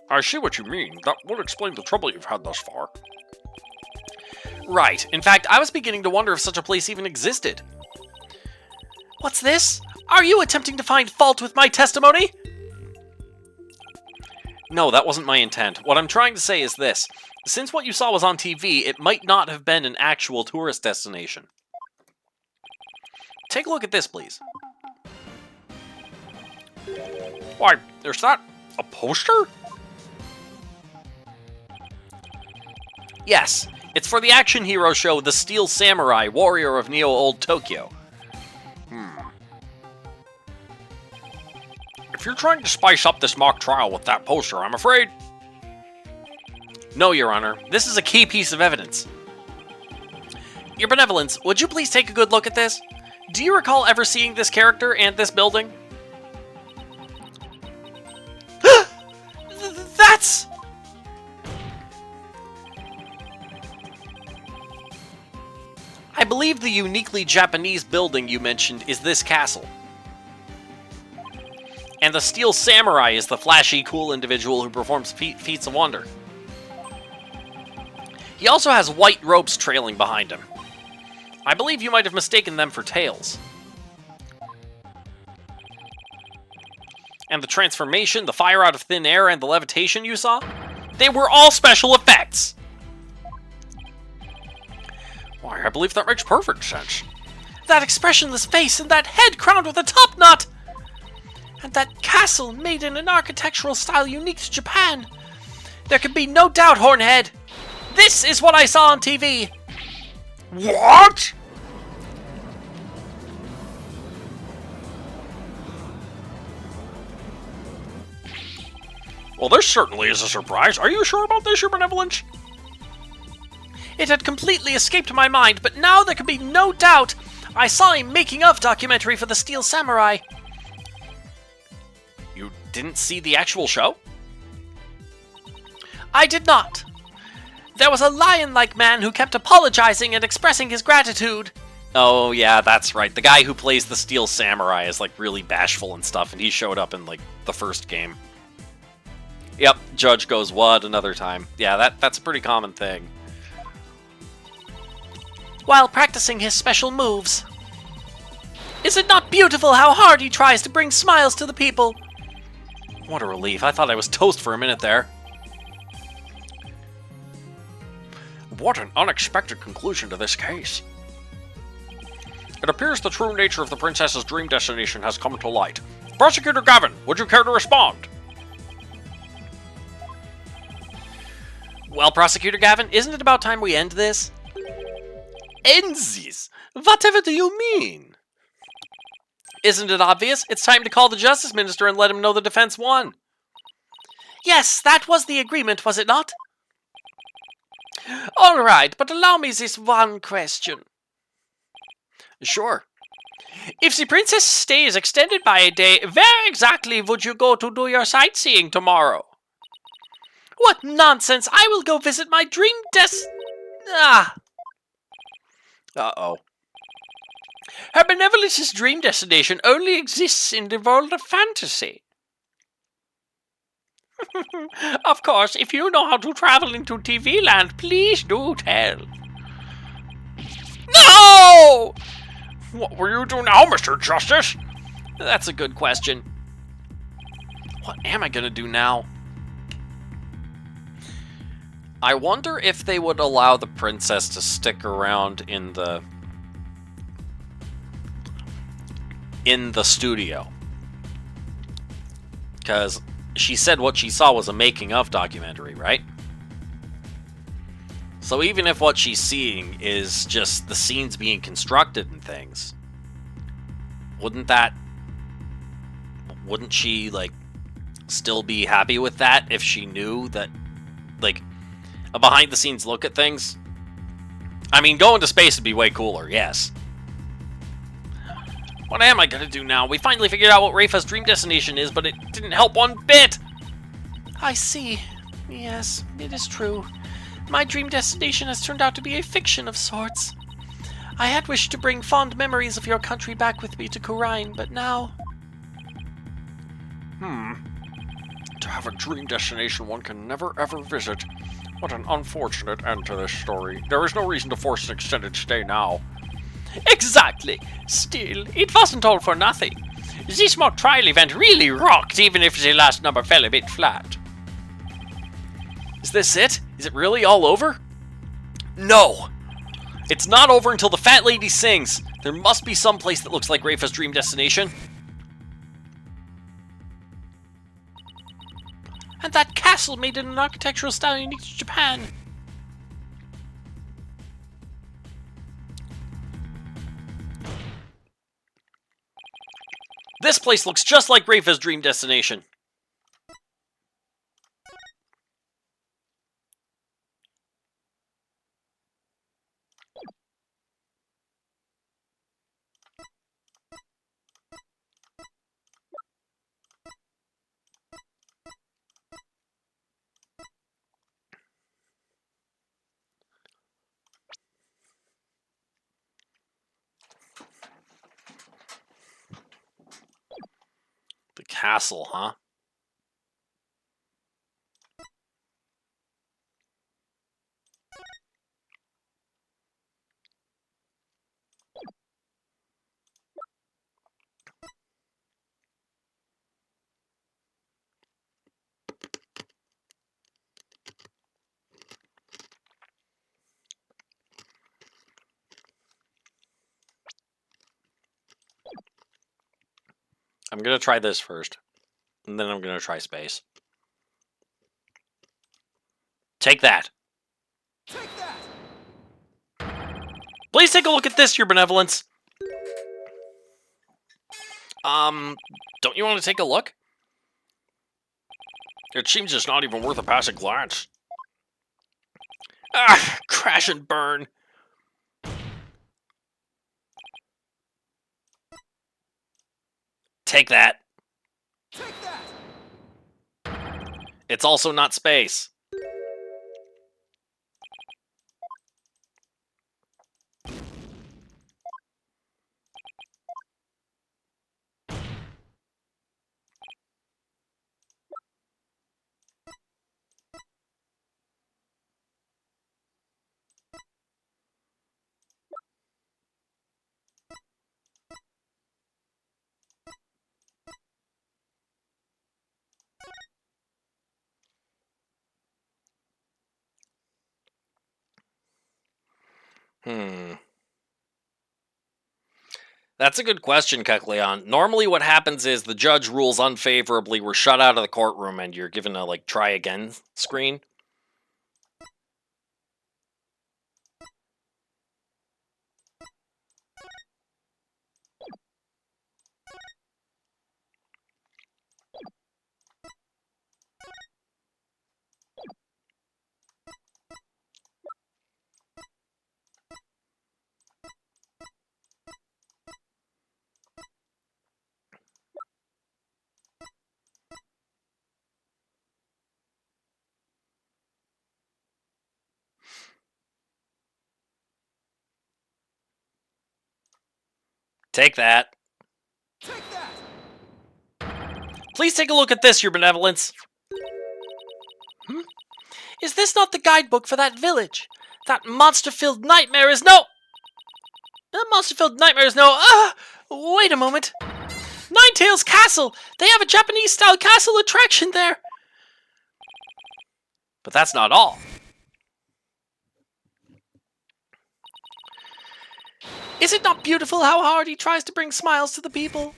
I see what you mean. That would explain the trouble you've had thus far. Right. In fact, I was beginning to wonder if such a place even existed. What's this? Are you attempting to find fault with my testimony? No, that wasn't my intent. What I'm trying to say is this. Since what you saw was on TV, it might not have been an actual tourist destination. Take a look at this, please. Why, there's that a poster? Yes, it's for the action hero show The Steel Samurai, Warrior of Neo Old Tokyo. If you're trying to spice up this mock trial with that poster, I'm afraid... No, Your Honor. This is a key piece of evidence. Your Benevolence, would you please take a good look at this? Do you recall ever seeing this character and this building? That's... I believe the uniquely Japanese building you mentioned is this castle. And the Steel Samurai is the flashy, cool individual who performs feats of wonder. He also has white ropes trailing behind him. I believe you might have mistaken them for tails. And the transformation, the fire out of thin air, and the levitation you saw? They were all special effects! Why, I believe that makes perfect sense. That expressionless face and that head crowned with a top knot! And that castle made in an architectural style unique to Japan! There can be no doubt, Hornhead! This is what I saw on TV! What?! Well, this certainly is a surprise. Are you sure about this, Your Benevolence? It had completely escaped my mind, but now there can be no doubt I saw a making-of documentary for the Steel Samurai. You didn't see the actual show? I did not. There was a lion-like man who kept apologizing and expressing his gratitude. Oh, yeah, that's right. The guy who plays the Steel Samurai is, like, really bashful and stuff, and he showed up in, like, the first game. Yep, Judge goes, what, another time. Yeah, that's a pretty common thing. While practicing his special moves. Is it not beautiful how hard he tries to bring smiles to the people? What a relief. I thought I was toast for a minute there. What an unexpected conclusion to this case. It appears the true nature of the princess's dream destination has come to light. Prosecutor Gavin, would you care to respond? Well, Prosecutor Gavin, isn't it about time we end this? End this? Whatever do you mean? Isn't it obvious? It's time to call the Justice Minister and let him know the defense won. Yes, that was the agreement, was it not? All right, but allow me this one question. Sure. If the princess stay is extended by a day, where exactly would you go to do your sightseeing tomorrow? What nonsense! I will go visit my dream Uh-oh. Her benevolence's dream destination only exists in the world of fantasy. Of course, if you know how to travel into TV land, please do tell. No! What will you do now, Mr. Justice? That's a good question. What am I gonna do now? I wonder if they would allow the princess to stick around in the studio. Because she said what she saw was a making-of documentary, right? So even if what she's seeing is just the scenes being constructed and things, wouldn't she, like, still be happy with that if she knew that, like, a behind-the-scenes look at things? I mean, going to space would be way cooler, yes. What am I gonna do now? We finally figured out what Rafa's dream destination is, but it didn't help one bit! I see. Yes, it is true. My dream destination has turned out to be a fiction of sorts. I had wished to bring fond memories of your country back with me to Kurine, but now... To have a dream destination one can never ever visit. What an unfortunate end to this story. There is no reason to force an extended stay now. Exactly! Still, it wasn't all for nothing. This mock trial event really rocked, even if the last number fell a bit flat. Is this it? Is it really all over? No! It's not over until the fat lady sings. There must be some place that looks like Rafa's dream destination. And that castle made in an architectural style unique to Japan. This place looks just like Rafa's dream destination. The castle, huh? I'm gonna try this first, and then I'm gonna try space. Take that. Take that! Please take a look at this, Your Benevolence. Don't you want to take a look? It seems it's not even worth a passing glance. Ah, crash and burn. Take that. Take that! It's also not space. That's a good question, Kekleon. Normally what happens is the judge rules unfavorably, we're shut out of the courtroom, and you're given a, like, try again screen. Take that. Take that! Please take a look at this, Your Benevolence. Is this not the guidebook for that village? That monster-filled nightmare is no... wait a moment. Ninetails Castle! They have a Japanese-style castle attraction there! But that's not all. Is it not beautiful how hard he tries to bring smiles to the people?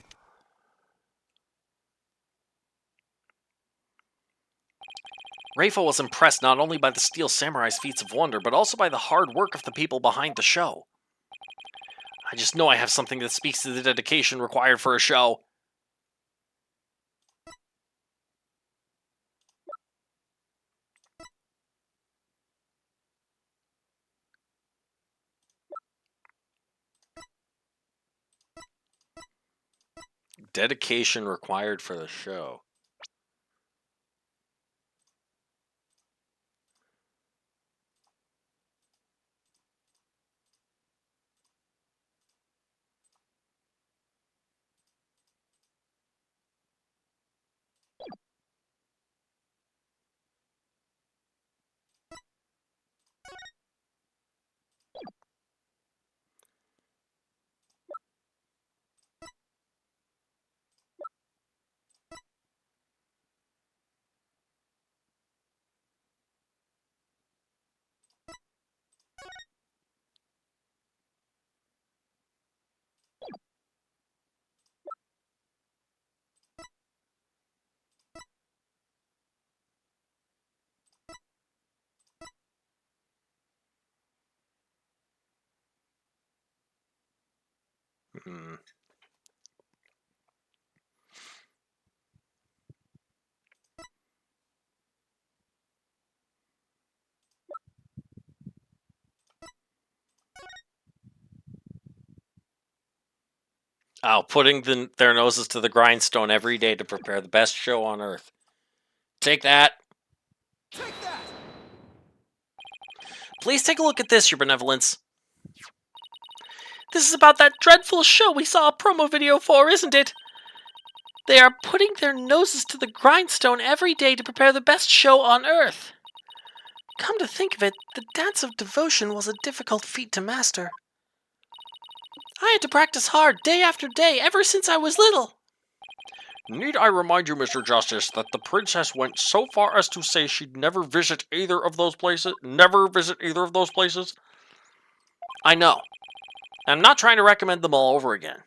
Rafa was impressed not only by the Steel Samurai's feats of wonder, but also by the hard work of the people behind the show. I just know I have something that speaks to the dedication required for a show. Dedication required for the show. Hmm. Oh, putting their noses to the grindstone every day to prepare the best show on earth. Take that. Take that! Please take a look at this, Your Benevolence. This is about that dreadful show we saw a promo video for, isn't it? They are putting their noses to the grindstone every day to prepare the best show on earth. Come to think of it, the dance of devotion was a difficult feat to master. I had to practice hard day after day ever since I was little. Need I remind you, Mr. Justice, that the princess went so far as to say she'd never visit either of those places? I know. I'm not trying to recommend them all over again.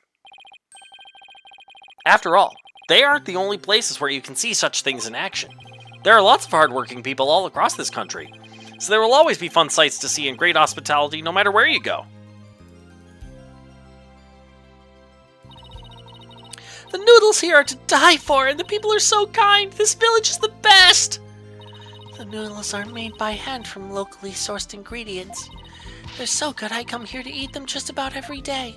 After all, they aren't the only places where you can see such things in action. There are lots of hardworking people all across this country, so there will always be fun sights to see and great hospitality no matter where you go. The noodles here are to die for, and the people are so kind. This village is the best. The noodles are made by hand from locally sourced ingredients. They're so good I come here to eat them just about every day.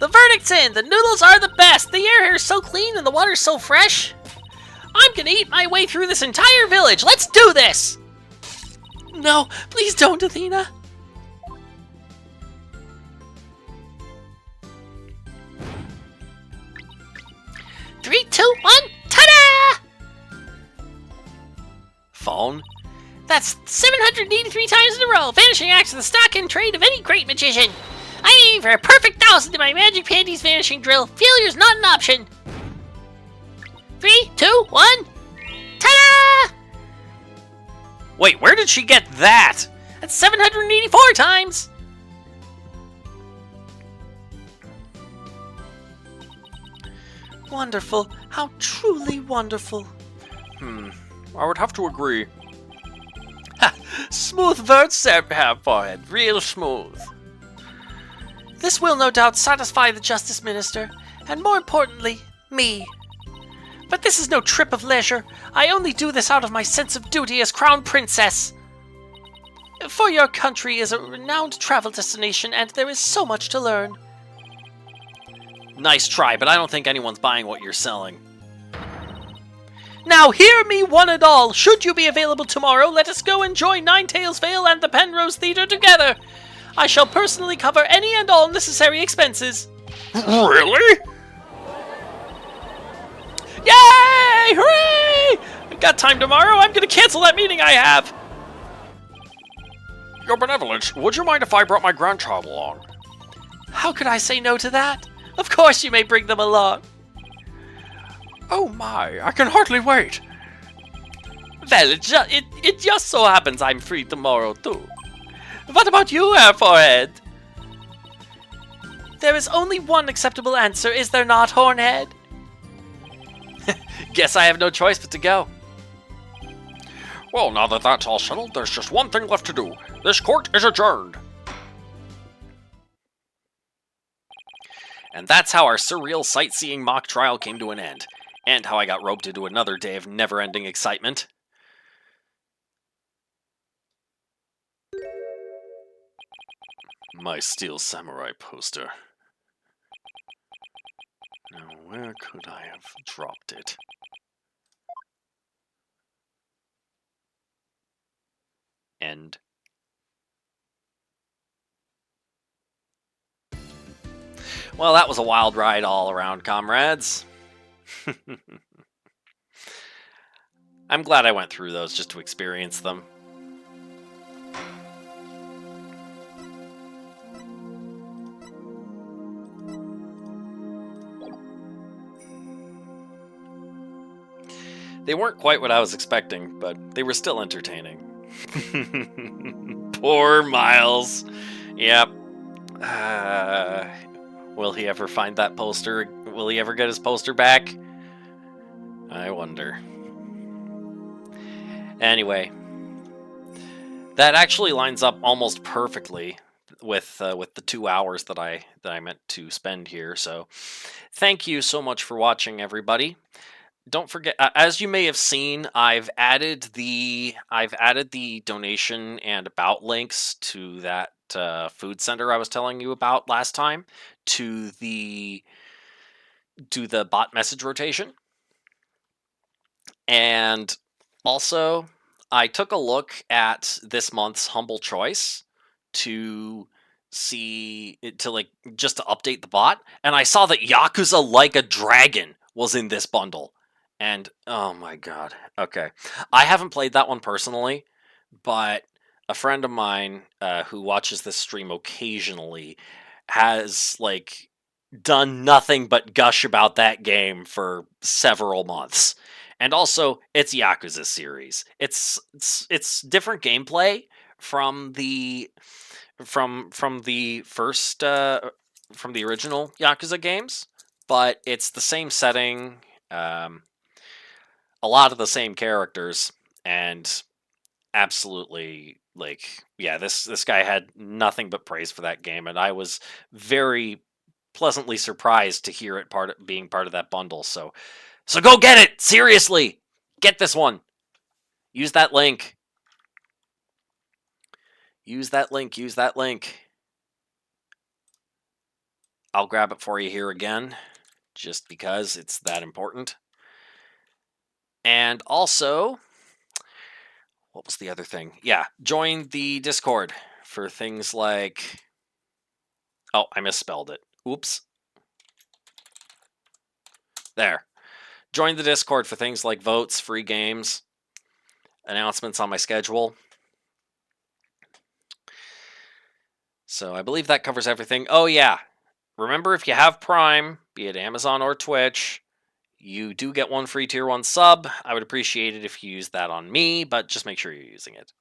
The verdict's in! The noodles are the best! The air here is so clean and the water's so fresh! I'm gonna eat my way through this entire village! Let's do this! No, please don't, Athena! 3, 2, 1, ta-da! Phone? That's 783 times in a row! Vanishing acts of the stock and trade of any great magician! I aim for a perfect 1,000 in my Magic Panties vanishing drill. Failure's not an option. 3, 2, 1, ta-da! Wait, where did she get that? That's 784 times! Wonderful. How truly wonderful. I would have to agree. Ha! Smooth words, Sir Forehead. Real smooth. This will no doubt satisfy the Justice Minister, and more importantly, me. But this is no trip of leisure. I only do this out of my sense of duty as Crown Princess. For your country is a renowned travel destination, and there is so much to learn. Nice try, but I don't think anyone's buying what you're selling. Now hear me one and all. Should you be available tomorrow, let us go enjoy Ninetales Vale and the Penrose Theatre together. I shall personally cover any and all necessary expenses. Really? Yay! Hooray! I've got time tomorrow. I'm going to cancel that meeting I have. Your Benevolence, would you mind if I brought my grandchild along? How could I say no to that? Of course you may bring them along. Oh my, I can hardly wait. Well, it just so happens I'm free tomorrow, too. What about you, Air Forehead? There is only one acceptable answer, is there not, Hornhead? Guess I have no choice but to go. Well, now that that's all settled, there's just one thing left to do. This court is adjourned. And that's how our surreal sightseeing mock trial came to an end. And how I got roped into another day of never-ending excitement. My Steel Samurai poster. Now, where could I have dropped it? End. Well, that was a wild ride all around, comrades. I'm glad I went through those just to experience them. They weren't quite what I was expecting, but they were still entertaining. Poor Miles. Yep. Will he ever find that poster? Will he ever get his poster back? I wonder. Anyway, that actually lines up almost perfectly with the 2 hours that I meant to spend here. So, thank you so much for watching, everybody. Don't forget, as you may have seen, I've added the donation and about links to that food center I was telling you about last time to the bot message rotation. And also, I took a look at this month's Humble Choice to just to update the bot, and I saw that Yakuza Like a Dragon was in this bundle. And oh my god. Okay. I haven't played that one personally, but a friend of mine who watches this stream occasionally has done nothing but gush about that game for several months. And also, it's Yakuza series. It's different gameplay from the first from the original Yakuza games, but it's the same setting, a lot of the same characters, and absolutely yeah, this guy had nothing but praise for that game, and I was very pleasantly surprised to hear it being part of that bundle. So go get it! Seriously! Get this one! Use that link. Use that link, use that link. I'll grab it for you here again, just because it's that important. And also, what was the other thing? Yeah, join the Discord for things like... Oh, I misspelled it. Oops. There. Join the Discord for things like votes, free games, announcements on my schedule. So I believe that covers everything. Oh yeah, remember, if you have Prime, be it Amazon or Twitch, you do get one free Tier 1 sub. I would appreciate it if you use that on me, but just make sure you're using it.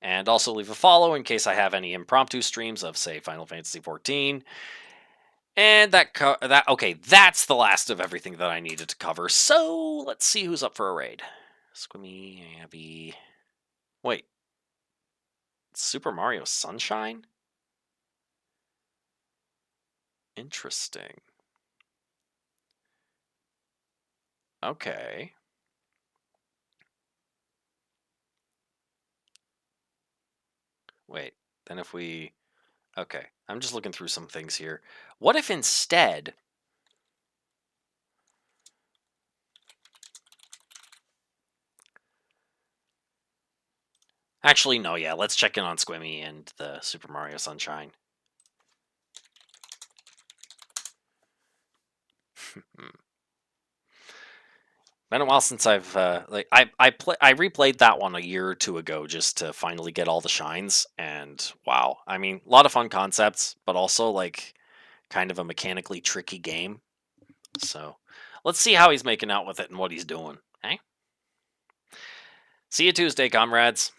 And also leave a follow in case I have any impromptu streams of, say, Final Fantasy XIV. And okay, that's the last of everything that I needed to cover. So let's see who's up for a raid. Squimmy, Abby. Wait. Super Mario Sunshine? Interesting. Okay. Wait, then if we... Okay, I'm just looking through some things here. What if instead... Actually, no, yeah, let's check in on Squimmy and the Super Mario Sunshine. Been a while since I've I replayed that one a year or two ago just to finally get all the shines, and wow, I mean, a lot of fun concepts, but also like kind of a mechanically tricky game. So let's see how he's making out with it and what he's doing. Okay. See you Tuesday, comrades.